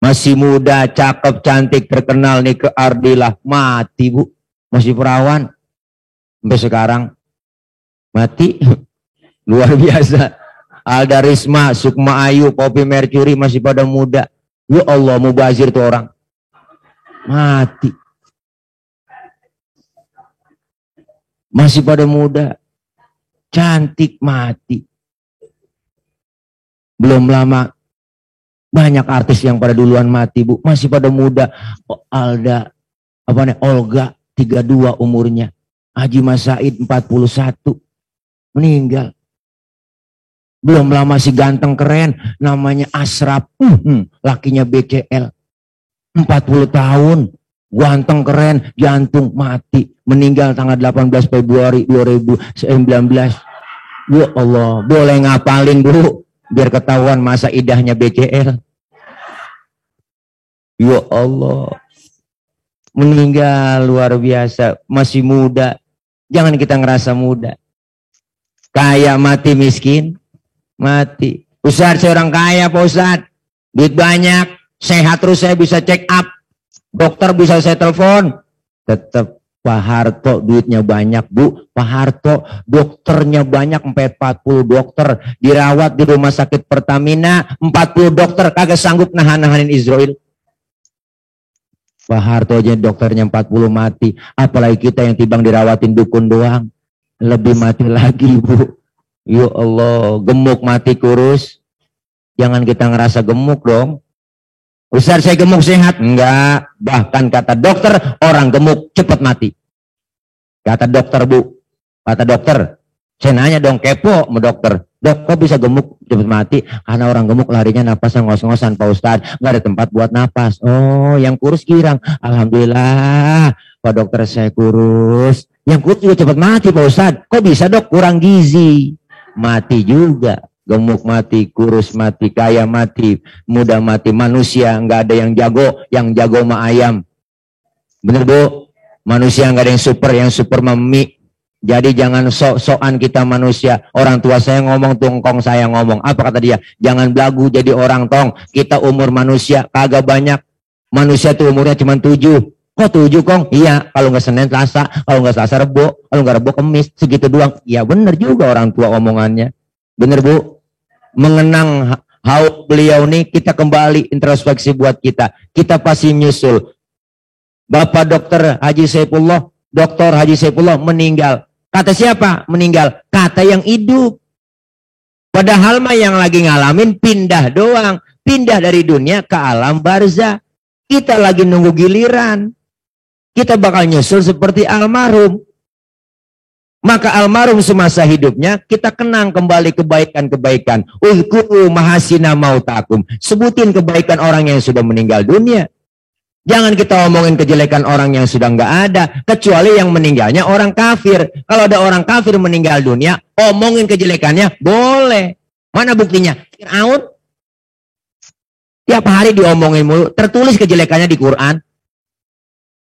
Masih muda, cakep, cantik, terkenal nih ke Ardilah. Mati Bu. Masih perawan. Sampai sekarang. Mati. Luar biasa. Alda Risma, Sukma Ayu, Poppy Mercury masih pada muda. Ya Allah, mubazir tuh orang. Mati. Masih pada muda. cantik mati. Belum lama banyak artis yang pada duluan mati, Bu, masih pada muda. Olga 32 umurnya, Haji Mas Said 41 meninggal. Belum lama si ganteng keren namanya Ashraf, lakinya BCL, 40 tahun, ganteng keren, jantung mati, meninggal tanggal 18 Februari 2019. Ya Allah, boleh ngapalin, Bu, biar ketahuan masa idahnya BCL. Ya Allah, meninggal luar biasa, masih muda. Jangan kita ngerasa muda. Kaya mati, miskin mati. Ustadz, saya orang kaya Pak Ustadz, duit banyak, sehat terus, saya bisa check up, dokter bisa saya telepon. Tetap Pak Harto duitnya banyak, Bu. Pak Harto dokternya banyak, 40 dokter, dirawat di rumah sakit Pertamina, 40 dokter kagak sanggup nahan-nahanin Israel. Pak Harto aja dokternya 40 mati, apalagi kita yang tibang dirawatin dukun doang, lebih mati lagi, Bu. Ya Allah, gemuk mati kurus. Jangan kita ngerasa gemuk dong. Ustaz, saya gemuk sehat? Enggak. Bahkan kata dokter, orang gemuk cepat mati. Kata dokter, Bu. Kata dokter, saya nanya dong, kepo sama dokter. Dok, kok bisa gemuk cepat mati? Karena orang gemuk larinya napasnya ngos-ngosan, Pak Ustaz. Nggak ada tempat buat napas. Oh, yang kurus girang. Alhamdulillah, Pak dokter, saya kurus. Yang kurus juga cepat mati, Pak Ustaz. Kok bisa, Dok? Kurang gizi. Mati juga. Gemuk mati, kurus mati, kaya mati, muda mati. Manusia nggak ada yang jago mah ayam. Bener, Bu? Manusia nggak ada yang super mah mie. Jadi jangan sok-sokan kita manusia. Orang tua saya ngomong, tungkong saya ngomong. Apa kata dia? Jangan belagu jadi orang, tong. Kita umur manusia kagak banyak. Manusia tuh umurnya cuma 7. Kok 7, Kong? Iya, kalau nggak Senin Selasa, kalau nggak Selasa Rebo, kalau nggak Rebo Kemis, segitu doang. Ya bener juga orang tua omongannya. Bener, Bu? Mengenang haul beliau nih, kita kembali introspeksi buat kita. Kita pasti nyusul. Bapak Dokter Haji Saifullah meninggal. Kata siapa meninggal? Kata yang hidup. Padahal mah yang lagi ngalamin pindah doang. Pindah dari dunia ke alam barzah. Kita lagi nunggu giliran. Kita bakal nyusul seperti almarhum. Maka almarhum semasa hidupnya kita kenang kembali kebaikan-kebaikan. Uzkuru mahasina mautakum. Sebutin kebaikan orang yang sudah meninggal dunia. Jangan kita omongin kejelekan orang yang sudah nggak ada, kecuali yang meninggalnya orang kafir. Kalau ada orang kafir meninggal dunia, omongin kejelekannya boleh. Mana buktinya? Fir'aun tiap hari diomongin mulu, tertulis kejelekannya di Quran.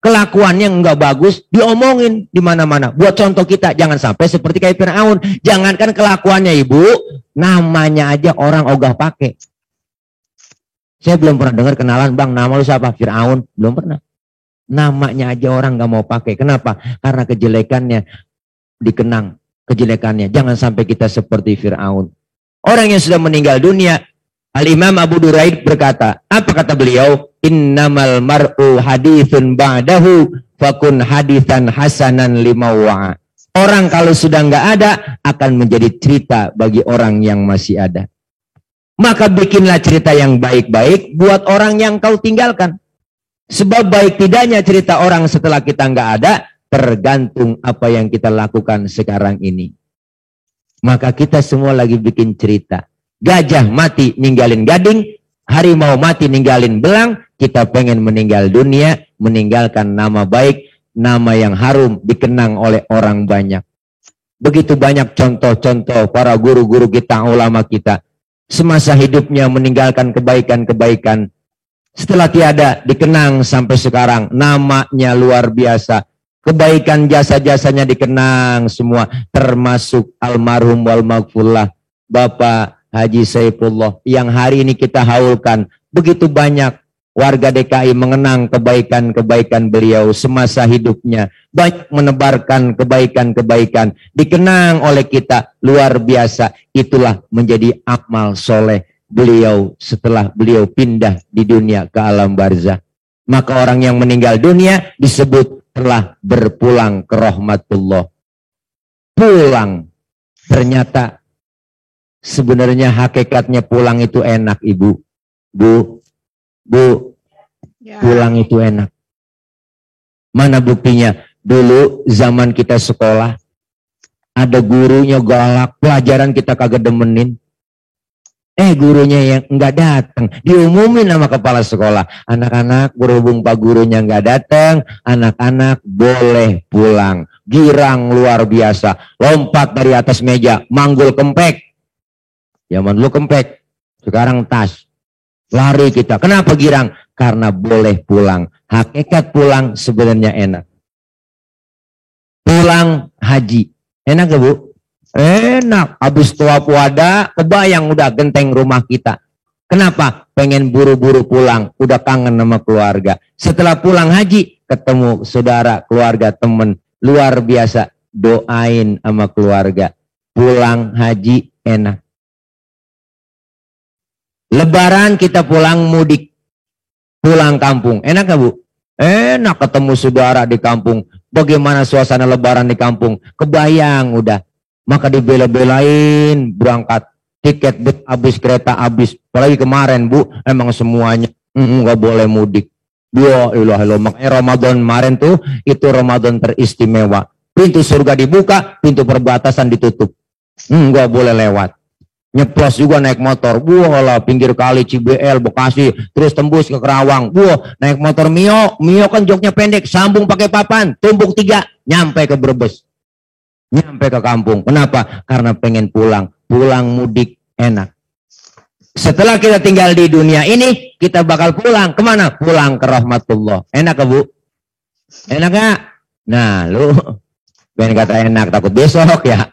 Kelakuannya nggak bagus, diomongin di mana-mana. Buat contoh kita, jangan sampai seperti kayak Fir'aun. Jangankan kelakuannya, Ibu, namanya aja orang ogah pakai. Saya belum pernah dengar kenalan, Bang, nama lu siapa? Fir'aun. Belum pernah. Namanya aja orang nggak mau pakai. Kenapa? Karena kejelekannya dikenang. Kejelekannya. Jangan sampai kita seperti Fir'aun. Orang yang sudah meninggal dunia, Al-Imam Abu Duraid berkata, apa kata beliau? Innamal mar'u hadithun ba'dahu fakun hadithan hasanan limawa'a. Orang kalau sudah nggak ada, akan menjadi cerita bagi orang yang masih ada. Maka bikinlah cerita yang baik-baik buat orang yang kau tinggalkan. Sebab baik tidaknya cerita orang setelah kita nggak ada, tergantung apa yang kita lakukan sekarang ini. Maka kita semua lagi bikin cerita. Gajah mati ninggalin gading, harimau mati ninggalin belang. Kita pengen meninggal dunia, meninggalkan nama baik, nama yang harum dikenang oleh orang banyak. Begitu banyak contoh-contoh para guru-guru kita, ulama kita. Semasa hidupnya meninggalkan kebaikan-kebaikan. Setelah tiada, dikenang sampai sekarang. Namanya luar biasa. Kebaikan jasa-jasanya dikenang semua. Termasuk almarhum wal maghfurlah Bapak Haji Saifullah. Yang hari ini kita haulkan. Begitu banyak warga DKI mengenang kebaikan-kebaikan beliau semasa hidupnya. Banyak menebarkan kebaikan-kebaikan. Dikenang oleh kita luar biasa. Itulah menjadi amal soleh beliau setelah beliau pindah di dunia ke alam barzah. Maka orang yang meninggal dunia disebut telah berpulang ke rahmatullah. Pulang. Ternyata sebenarnya hakikatnya pulang itu enak, Ibu. Bu, Ya. pulang itu enak. Mana buktinya? Dulu zaman kita sekolah, ada gurunya galak, pelajaran kita kagak demenin. Gurunya yang nggak datang, diumumin sama kepala sekolah. Anak-anak, berhubung pak gurunya nggak datang, anak-anak boleh pulang. Girang luar biasa, lompat dari atas meja, manggul kempek. Zaman dulu kempek, sekarang tas. Lari kita. Kenapa girang? Karena boleh pulang. Hakikat pulang sebenarnya enak. Pulang haji, enak gak Bu? Enak, habis tua puada, kebayang udah genteng rumah kita. Kenapa? Pengen buru-buru pulang, udah kangen sama keluarga. Setelah pulang haji, ketemu saudara, keluarga, temen, luar biasa. Doain sama keluarga. Pulang haji enak. Lebaran kita pulang mudik, pulang kampung, enak gak Bu? Enak ketemu saudara di kampung. Bagaimana suasana lebaran di kampung? Kebayang udah. Maka dibela-belain berangkat, tiket habis, kereta habis. Apalagi kemarin Bu, emang semuanya nggak boleh mudik. Ya ilah, makanya Ramadan kemarin tuh itu Ramadan teristimewa. Pintu surga dibuka, pintu perbatasan ditutup. Nggak boleh lewat. Nyeplos juga naik motor. Lah pinggir kali CBL, Bekasi, terus tembus ke Kerawang. Naik motor Mio kan joknya pendek, sambung pakai papan, tumpuk 3, nyampe ke Brebes. Nyampe ke kampung. Kenapa? Karena pengen pulang. Pulang mudik enak. Setelah kita tinggal di dunia ini, kita bakal pulang. Kemana? Pulang ke rahmatullah. Enak gak Bu? Enak gak? Nah lu pengen kata enak, takut besok ya.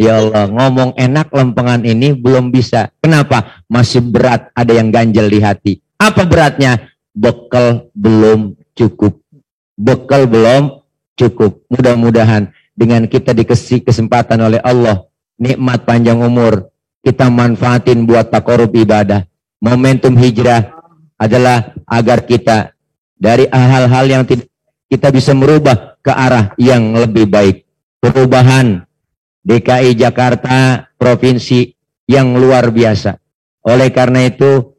Ya Allah, ngomong enak lempengan ini belum bisa. Kenapa? Masih berat, ada yang ganjel di hati. Apa beratnya? Bekal belum cukup. Bekal belum cukup. Mudah-mudahan dengan kita dikasih kesempatan oleh Allah, nikmat panjang umur, kita manfaatin buat takarub ibadah. Momentum hijrah adalah agar kita dari hal-hal yang tidak kita bisa merubah ke arah yang lebih baik. Perubahan DKI Jakarta, provinsi yang luar biasa. Oleh karena itu,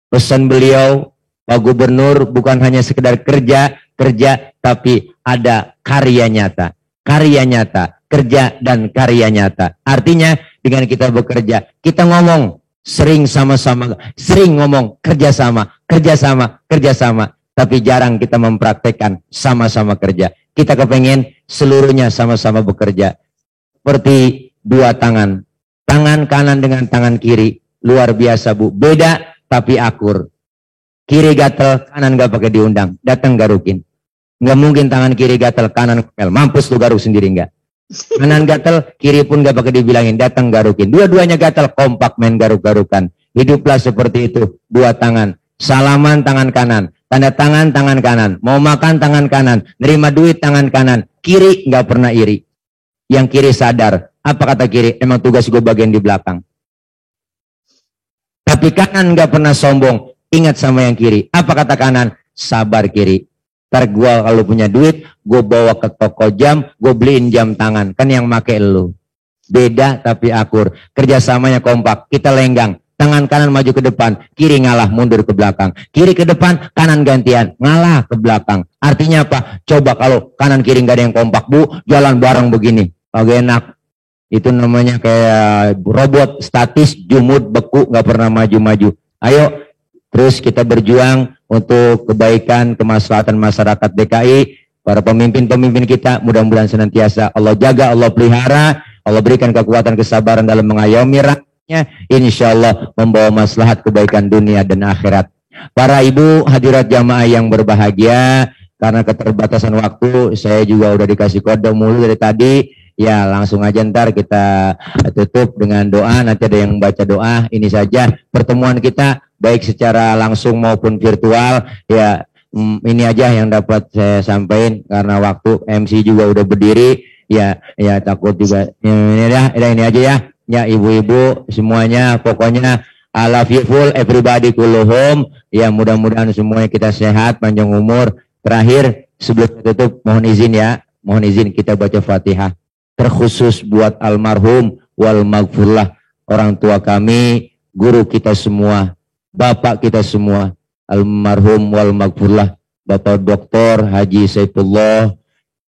pesan beliau, Pak Gubernur, bukan hanya sekedar kerja, tapi ada karya nyata. Karya nyata, kerja dan karya nyata. Artinya dengan kita bekerja, kita ngomong sering sama-sama, sering ngomong kerjasama, tapi jarang kita mempraktekkan sama-sama kerja. Kita kepengen seluruhnya sama-sama bekerja. Seperti dua tangan, tangan kanan dengan tangan kiri, luar biasa Bu. Beda tapi akur. Kiri gatel, kanan gak pakai diundang, datang garukin. Nggak mungkin tangan kiri gatel, kanan kepel. Mampus lu garuk sendiri enggak. Kanan gatel, kiri pun nggak pakai dibilangin, datang garukin. Dua-duanya gatel, kompak main garuk-garukan. Hiduplah seperti itu, dua tangan. Salaman tangan kanan, tanda tangan tangan kanan, mau makan tangan kanan, nerima duit tangan kanan. Kiri nggak pernah iri. Yang kiri sadar, apa kata kiri? Emang tugas gue bagian di belakang. Tapi kanan nggak pernah sombong. Ingat sama yang kiri. Apa kata kanan? Sabar kiri. Ntar gue kalau punya duit, gue bawa ke toko jam, gue beliin jam tangan. Kan yang make elu. Beda tapi akur. Kerjasamanya kompak. Kita lenggang. Tangan kanan maju ke depan, kiri ngalah mundur ke belakang. Kiri ke depan, kanan gantian, ngalah ke belakang. Artinya apa? Coba kalau kanan kiri nggak ada yang kompak Bu, jalan bareng begini. Agak enak. Itu namanya kayak robot statis, jumud, beku, nggak pernah maju-maju. Ayo, terus kita berjuang untuk kebaikan, kemaslahatan masyarakat DKI, para pemimpin-pemimpin kita, mudah-mudahan senantiasa Allah jaga, Allah pelihara, Allah berikan kekuatan, kesabaran dalam mengayomi rakyatnya, insya Allah membawa maslahat kebaikan dunia dan akhirat. Para ibu hadirat jamaah yang berbahagia, karena keterbatasan waktu, saya juga udah dikasih kode mulu dari tadi, ya langsung aja ntar kita tutup dengan doa, nanti ada yang baca doa. Ini saja pertemuan kita, baik secara langsung maupun virtual, ya ini aja yang dapat saya sampaikan karena waktu. MC juga udah berdiri, ya takut juga ini aja ya ibu-ibu semuanya, pokoknya I love you full everybody kulluhum, ya mudah-mudahan semuanya kita sehat, panjang umur. Terakhir sebelum tutup mohon izin kita baca Fatihah. terkhusus buat almarhum wal maghfurlah orang tua kami, guru kita semua, bapak kita semua, almarhum wal maghfurlah Bapak Dr. Haji Saifullah.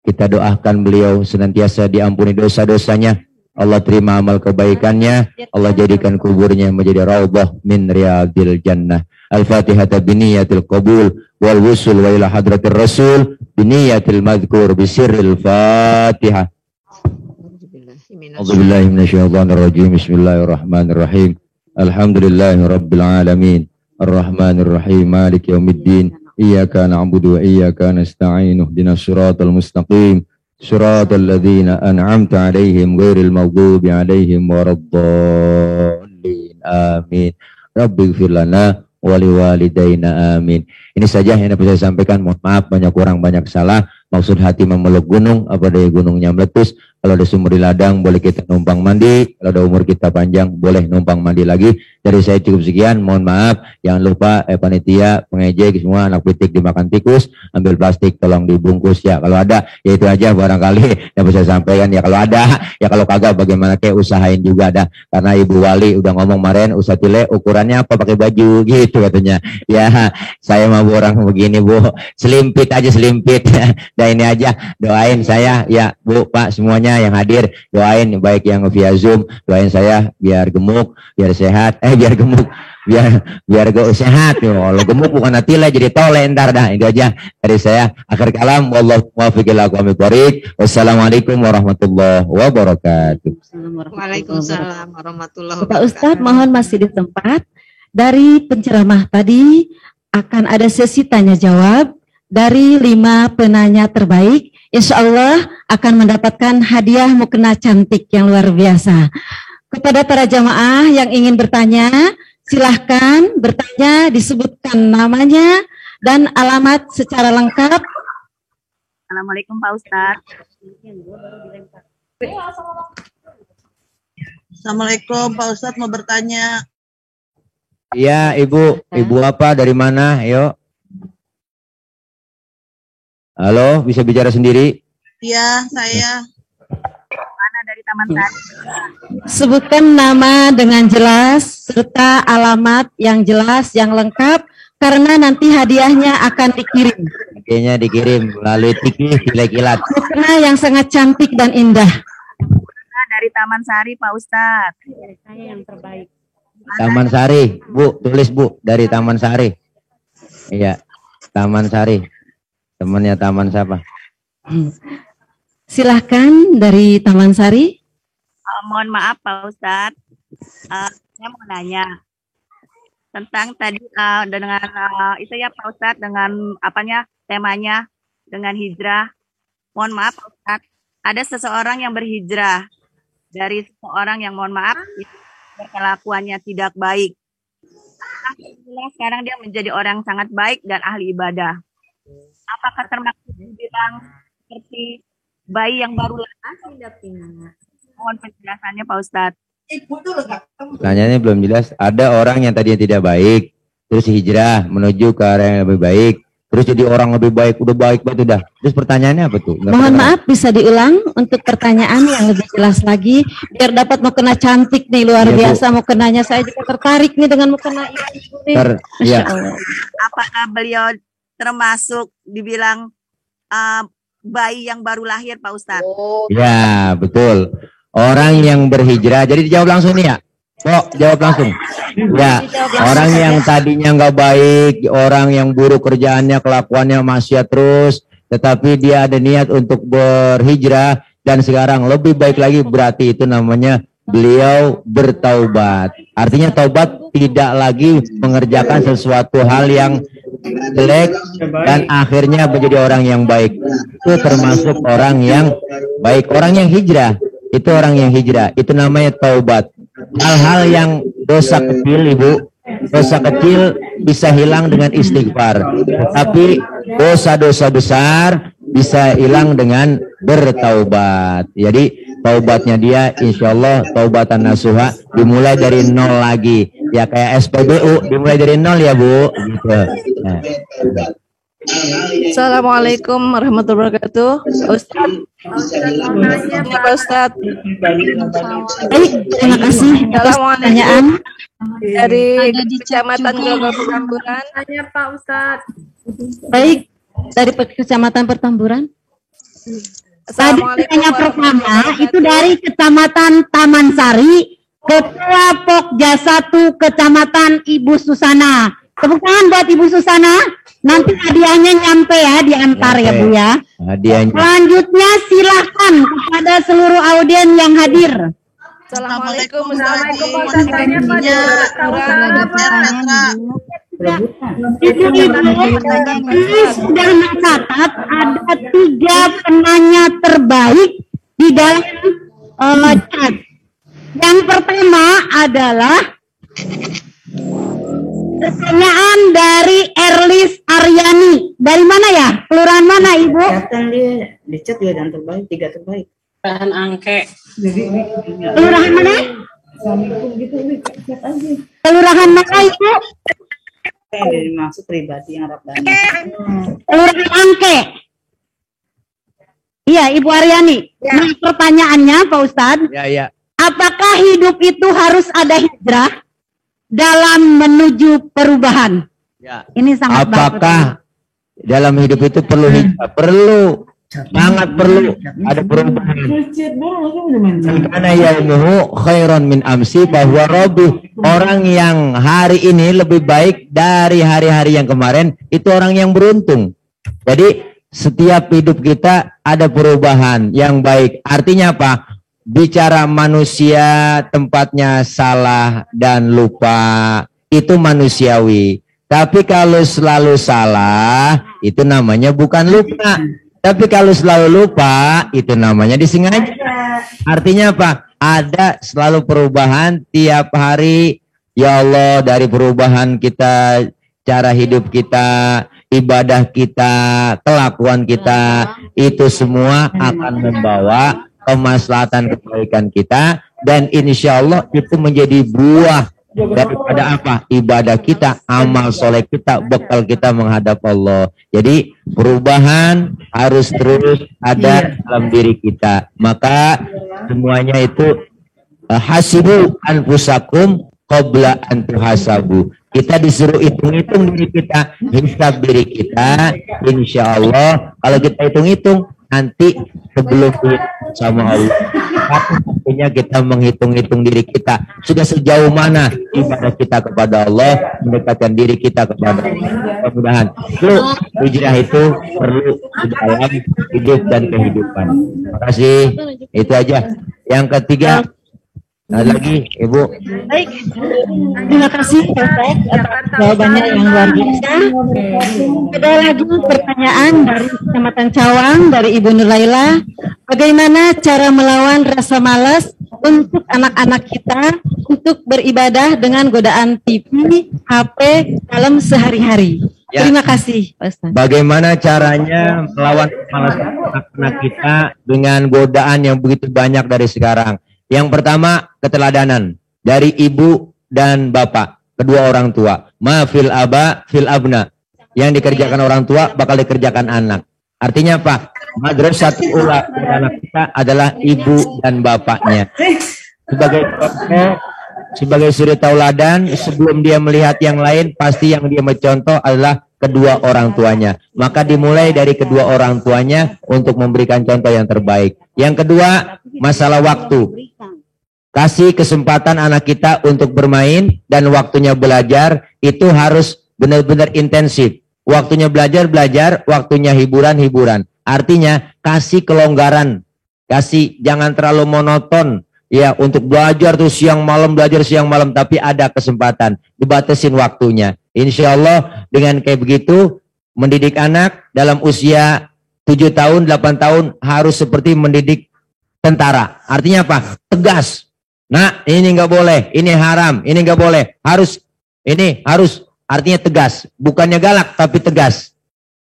Kita doakan beliau senantiasa diampuni dosa-dosanya, Allah terima amal kebaikannya, Allah jadikan kuburnya menjadi raudhah min riyadil jannah. Al-Fatihah biniyatil qabul wal wusul wa ila hadratir rasul biniyatil madhkur bisirril Fatihah. A'udzubillahi minasyaitonir rajim. Bismillahirrahmanirrahim. Alhamdulillahi rabbil alamin. Arrahmanir rahim. Maliki yaumiddin. Iyyaka na'budu wa iyyaka nasta'in. Ihdinas siratal mustaqim. Siratal ladzina an'amta 'alaihim ghairil maghdubi 'alaihim waraddallin. Amin. Rabbighfir lana wa liwalidayna amin. Ini saja yang dapat saya sampaikan. Mohon maaf banyak kurang banyak salah. Maksud hati memeluk gunung, apa daya gunungnya meletus. Kalau ada sumur di ladang, boleh kita numpang mandi. Kalau ada umur kita panjang, boleh numpang mandi lagi. Dari saya cukup sekian, mohon maaf. Jangan lupa panitia, pengejek, semua anak pitik dimakan tikus. Ambil plastik, tolong dibungkus ya. Kalau ada, ya itu aja barangkali yang bisa saya sampaikan. Ya kalau ada, ya kalau kagak bagaimana, kayak usahain juga ada. Karena Ibu Wali udah ngomong kemarin, usaha tile ukurannya apa, pakai baju gitu katanya. Ya, saya mau orang begini Bu, selimpit aja selimpit. Dan ini aja, doain saya ya Bu, Pak, semuanya yang hadir, doain baik yang via Zoom, doain saya biar gemuk, biar sehat, biar gemuk, biar gue sehat. Kalau gemuk bukan hati lah, jadi tole ntar dah. Itu aja dari saya. Akhir kalam, wallahu muwaffiq ila aqwamit thoriq. Wassalamualaikum warahmatullahi wabarakatuh. Waalaikumsalam warahmatullahi Pak wabarakatuh. Ustadz, mohon masih di tempat. Dari penceramah tadi akan ada sesi tanya jawab dari 5 penanya terbaik. Insya Allah akan mendapatkan hadiah mukena cantik yang luar biasa. Kepada para jamaah yang ingin bertanya, silahkan bertanya, disebutkan namanya dan alamat secara lengkap. Assalamualaikum Pak Ustadz. Assalamualaikum Pak Ustadz, mau bertanya. Iya Ibu, Ibu apa, dari mana? Ayo. Halo, bisa bicara sendiri? Iya, saya. Mana dari Taman Sari? Sebutkan nama dengan jelas serta alamat yang jelas, yang lengkap, karena nanti hadiahnya akan dikirim. Hadiahnya dikirim melalui tikis kilat. Mukena yang sangat cantik dan indah. Mana dari Taman Sari Pak Ustadz. Saya yang terbaik. Taman Sari, Bu, tulis Bu, dari Taman Sari. Iya, Taman Sari. Temannya Taman siapa? Silahkan dari Taman Sari. Mohon maaf Pak Ustadz. Saya mau nanya tentang tadi dengan itu ya Pak Ustadz, dengan apanya temanya dengan hijrah. Mohon maaf Pak Ustadz, ada seseorang yang berhijrah dari seseorang yang mohon maaf kelakuannya tidak baik. Sekarang dia menjadi orang sangat baik dan ahli ibadah. Apakah termaksud dibilang seperti bayi yang baru lahir? Mohon penjelasannya Pak Ustadz. Tanyanya belum jelas. Ada orang yang tadinya tidak baik, terus hijrah menuju ke arah yang lebih baik, terus jadi orang lebih baik, udah baik banget udah. Terus pertanyaannya apa tuh? Mohon maaf, bisa diulang untuk pertanyaan yang lebih jelas lagi, biar dapat mukena cantik nih, luar biasa mukenanya. Saya juga tertarik nih dengan mukena ini. Iya. Apakah beliau termasuk dibilang bayi yang baru lahir Pak Ustadz? Ya, betul. Orang yang berhijrah, jadi dijawab langsung nih ya. Kok jawab langsung. Ya, orang yang tadinya nggak baik, orang yang buruk kerjaannya, kelakuannya maksiat terus, tetapi dia ada niat untuk berhijrah dan sekarang lebih baik lagi, berarti itu namanya beliau bertaubat. Artinya taubat tidak lagi mengerjakan sesuatu hal yang jelek dan akhirnya menjadi orang yang baik. Itu termasuk orang yang baik, orang yang hijrah. Itu orang yang hijrah, itu namanya taubat. Hal-hal yang dosa kecil, Ibu, dosa kecil bisa hilang dengan istighfar. Tapi dosa-dosa besar bisa hilang dengan bertaubat. Jadi taubatnya dia insya Allah taubatan nasuha, dimulai dari nol lagi. Ya kayak SPBU, dimulai dari nol ya Bu. Gitu. Nah. Assalamualaikum warahmatullahi wabarakatuh. Ustaz, Pak Ustaz. Baik, terima kasih atas pertanyaan. Dari Kecamatan Grogol Petamburan. Tanya Pak Ustadz. Baik, dari Kecamatan Pertamburan. Tadi pertanyaan pertama itu dari Kecamatan Taman Sari, Ketua Pokja 1 Kecamatan Ibu Susana. Tepuk tangan buat Ibu Susana. Nanti hadiahnya nyampe ya, diantar ya Bu ya. Hadiahnya. Selanjutnya silahkan kepada seluruh audien yang hadir. Assalamualaikum Assalamualaikum Pak Ustadz. Tanya Pak Ibu sudah mencatat ada 3 penanya terbaik di dalam chat. Yang pertama adalah pertanyaan dari Erlis Aryani. Dari mana ya? Kelurahan mana Ibu? Kelihatan dia di chat dia dan terbaik, 3 terbaik. Bahan angke. Kelurahan mana? Kelurahan mana Ibu? Yang dimaksud pribadi yang Arab Bani. Kelurahan Angke. Iya, Ibu Aryani. Nah, pertanyaannya Pak Ustadz, Ya. apakah hidup itu harus ada hijrah dalam menuju perubahan? Ya. Ini sangat Apakah dalam hidup itu perlu hijrah? Perlu. Sangat perlu ada perubahan. Karena yaumuhu khairan min amsi bahwa Rabbi, orang yang hari ini lebih baik dari hari-hari yang kemarin, itu orang yang beruntung. Jadi setiap hidup kita ada perubahan yang baik. Artinya apa? Bicara manusia tempatnya salah dan lupa, itu manusiawi. Tapi kalau selalu salah, itu namanya bukan lupa. Tapi kalau selalu lupa, itu namanya disengaja. Artinya apa? Ada selalu perubahan tiap hari. Ya Allah, dari perubahan kita, cara hidup kita, ibadah kita, kelakuan kita, itu semua akan membawa kemaslahatan kebaikan kita. Dan insya Allah itu menjadi buah daripada apa? Ibadah kita, amal soleh kita, bekal kita menghadap Allah. Jadi perubahan harus terus ada dalam diri kita. Maka semuanya itu hasibu anfusakum qabla an tuhasabu. Kita disuruh hitung-hitung diri kita, hisab diri kita. Insya Allah kalau kita hitung-hitung nanti sebelum sama Allah, artinya kita menghitung-hitung diri kita sudah sejauh mana ibadah kita kepada Allah, mendekatkan diri kita kepada Allah. Mudah-mudahan hijrah itu perlu di dalam hidup dan kehidupan. Terima kasih. Itu aja. Yang ketiga, ada lagi Ibu. Baik, terima kasih Pak Ustadz atas jawabannya yang luar biasa. Ada lagi pertanyaan dari Kecamatan Cawang dari Ibu Nurlaila. Bagaimana cara melawan rasa malas untuk anak-anak kita untuk beribadah dengan godaan TV, HP dalam sehari-hari? Ya. Terima kasih Pak Ustadz. Bagaimana caranya melawan kemalasan anak-anak kita dengan godaan yang begitu banyak dari sekarang? Yang pertama, keteladanan dari ibu dan bapak, kedua orang tua. Ma fil aba fil abna. Yang dikerjakan orang tua bakal dikerjakan anak. Artinya apa? Madrasatul ula anak kita adalah ibu dan bapaknya. Sebagai contoh, sebagai suri tauladan, sebelum dia melihat yang lain, pasti yang dia mencontoh adalah kedua orang tuanya. Maka dimulai dari kedua orang tuanya untuk memberikan contoh yang terbaik. Yang kedua, masalah waktu. Kasih kesempatan anak kita untuk bermain dan waktunya belajar itu harus benar-benar intensif. Waktunya belajar, waktunya hiburan. Artinya kasih kelonggaran. Jangan terlalu monoton. Ya, untuk belajar tuh siang malam, belajar siang malam, tapi ada kesempatan. Dibatasin waktunya. Insya Allah dengan kayak begitu, mendidik anak dalam usia 7 tahun, 8 tahun harus seperti mendidik tentara. Artinya apa? Tegas. Nah, ini nggak boleh, ini haram, ini nggak boleh, harus, ini harus, artinya tegas. Bukannya galak, tapi tegas.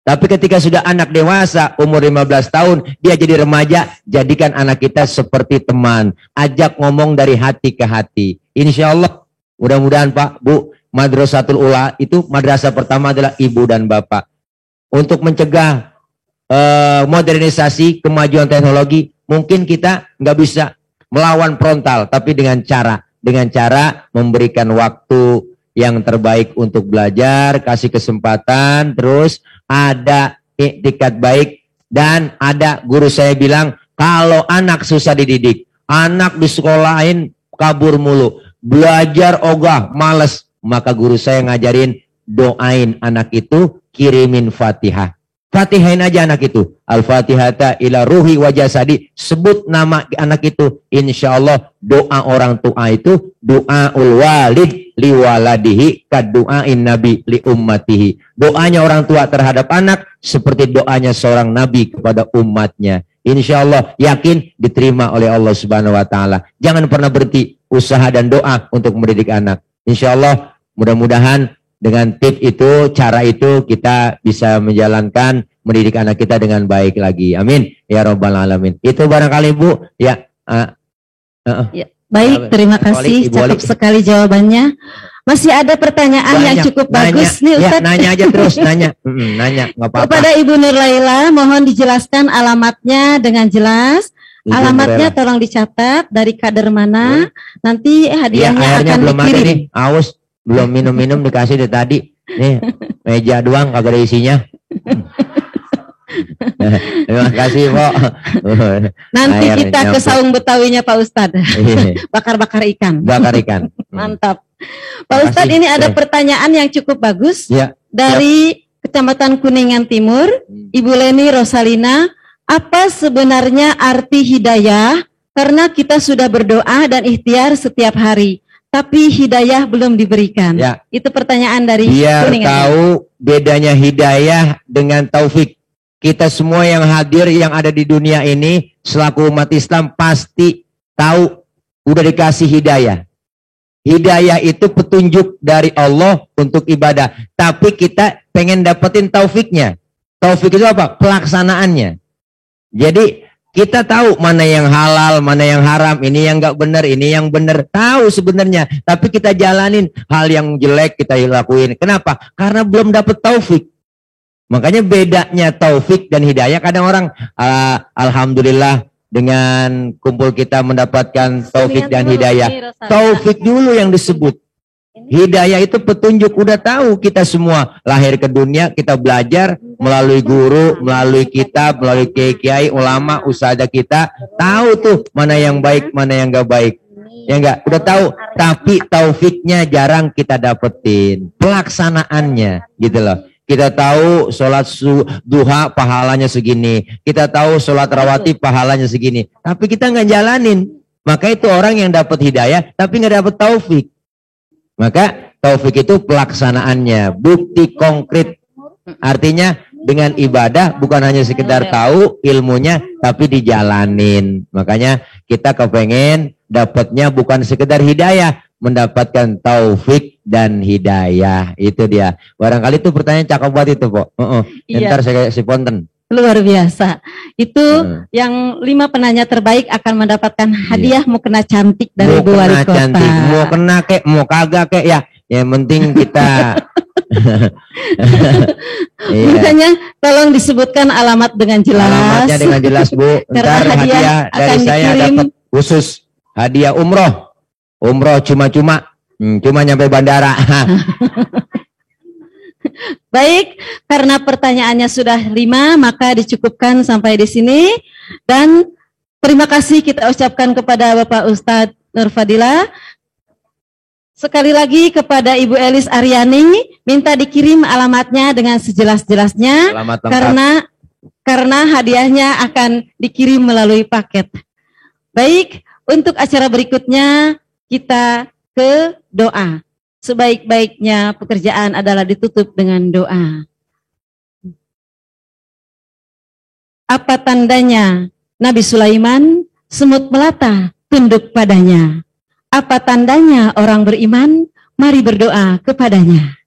Tapi ketika sudah anak dewasa, umur 15 tahun, dia jadi remaja, jadikan anak kita seperti teman. Ajak ngomong dari hati ke hati. Insya Allah, mudah-mudahan Pak, Bu, Madrasatul Ula itu madrasah pertama adalah ibu dan bapak. untuk mencegah modernisasi, kemajuan teknologi, mungkin kita nggak bisa melawan frontal, tapi dengan cara memberikan waktu yang terbaik untuk belajar, kasih kesempatan, terus ada iktikad baik, dan ada guru saya bilang, kalau anak susah dididik, anak di sekolahin kabur mulu, belajar ogah, males, maka guru saya ngajarin, doain anak itu, kirimin Fatihah. Fatihain aja anak itu. Al-Fatihata ila ruhi wa jasadi. Sebut nama anak itu. Insya Allah doa orang tua itu doaul walid li waladihi kad doain nabi li ummatihi. Doanya orang tua terhadap anak seperti doanya seorang nabi kepada umatnya. Insya Allah yakin diterima oleh Allah Subhanahu wa taala. Jangan pernah berhenti usaha dan doa untuk mendidik anak. Insya Allah mudah-mudahan dengan tips itu, cara itu kita bisa menjalankan mendidik anak kita dengan baik lagi. Amin. Ya Rabbal Alamin. Itu barangkali Bu. Ya. Ya. Baik, terima kasih. Cakep sekali jawabannya. Masih ada pertanyaan yang cukup bagus nih Ustaz. Ya, nanya aja terus, nanya. Nanya, nggak apa-apa. Kepada Ibu Nur Laila, mohon dijelaskan alamatnya dengan jelas. Alamatnya tolong dicatat dari kader mana. Nanti hadiahnya akan belum dikirim. ada nih. Awas. Belum minum-minum dikasih dari tadi. Nih, meja doang kagak ada isinya. Terima kasih, Pak. Nanti kita ke saung Betawinya Pak Ustadz. Bakar-bakar ikan. Bakar ikan. Mantap. Pak Ustadz, ini ada pertanyaan yang cukup bagus. Ya. Dari Kecamatan Kuningan Timur, Ibu Leni Rosalina. Apa sebenarnya arti hidayah? Karena kita sudah berdoa dan ikhtiar setiap hari, tapi hidayah belum diberikan. Ya. Itu pertanyaan dari Biar Kuningan. tahu bedanya hidayah dengan taufik. Kita semua yang hadir, yang ada di dunia ini, selaku umat Islam pasti tahu, udah dikasih hidayah. Hidayah itu petunjuk dari Allah untuk ibadah. Tapi kita pengen dapetin taufiknya. Taufik itu apa? Pelaksanaannya. Jadi kita tahu mana yang halal, mana yang haram, ini yang nggak benar, ini yang benar. Tahu sebenarnya, tapi kita jalanin hal yang jelek kita lakuin. Kenapa? Karena belum dapat taufik. Makanya bedanya taufik dan hidayah. Kadang orang, alhamdulillah dengan kumpul kita mendapatkan taufik dan hidayah. Taufik dulu yang disebut. Hidayah itu petunjuk, udah tahu kita semua lahir ke dunia, kita belajar melalui guru, melalui kitab, melalui kiai, ulama, ustadzah kita, tahu tuh mana yang baik, mana yang gak baik. Ya enggak, udah tahu, tapi taufiknya jarang kita dapetin, pelaksanaannya gitu loh. Kita tahu sholat duha pahalanya segini, kita tahu sholat rawatib pahalanya segini, tapi kita nggak jalanin. Maka itu orang yang dapat hidayah tapi nggak dapat taufik. Maka taufik itu pelaksanaannya, bukti konkret. Artinya dengan ibadah bukan hanya sekedar tahu ilmunya, tapi dijalanin. Makanya kita kepengen dapatnya bukan sekedar hidayah, mendapatkan taufik dan hidayah. Itu dia. Barangkali itu pertanyaan cakep banget itu, Pok. Iya. Ntar saya si ponten. Luar biasa. Itu yang 5 penanya terbaik akan mendapatkan hadiah mukena cantik dari Bu Wali Kota. Cantik. Mau kena kek, mau kagak kek ya. Yang penting kita Makanya tolong disebutkan alamat dengan jelas. Alamatnya dengan jelas, Bu. Ntar hadiah dari saya dapat khusus hadiah umroh. Umroh cuma-cuma. Cuma nyampe bandara. Baik, karena pertanyaannya sudah 5, maka dicukupkan sampai di sini. Dan terima kasih kita ucapkan kepada Bapak Ustadz Nur Fadilah. Sekali lagi kepada Ibu Elis Aryani, minta dikirim alamatnya dengan sejelas-jelasnya, karena hadiahnya akan dikirim melalui paket. Baik, untuk acara berikutnya kita ke doa. Sebaik-baiknya pekerjaan adalah ditutup dengan doa. Apa tandanya Nabi Sulaiman semut melata tunduk padanya? Apa tandanya orang beriman? Mari berdoa kepadanya.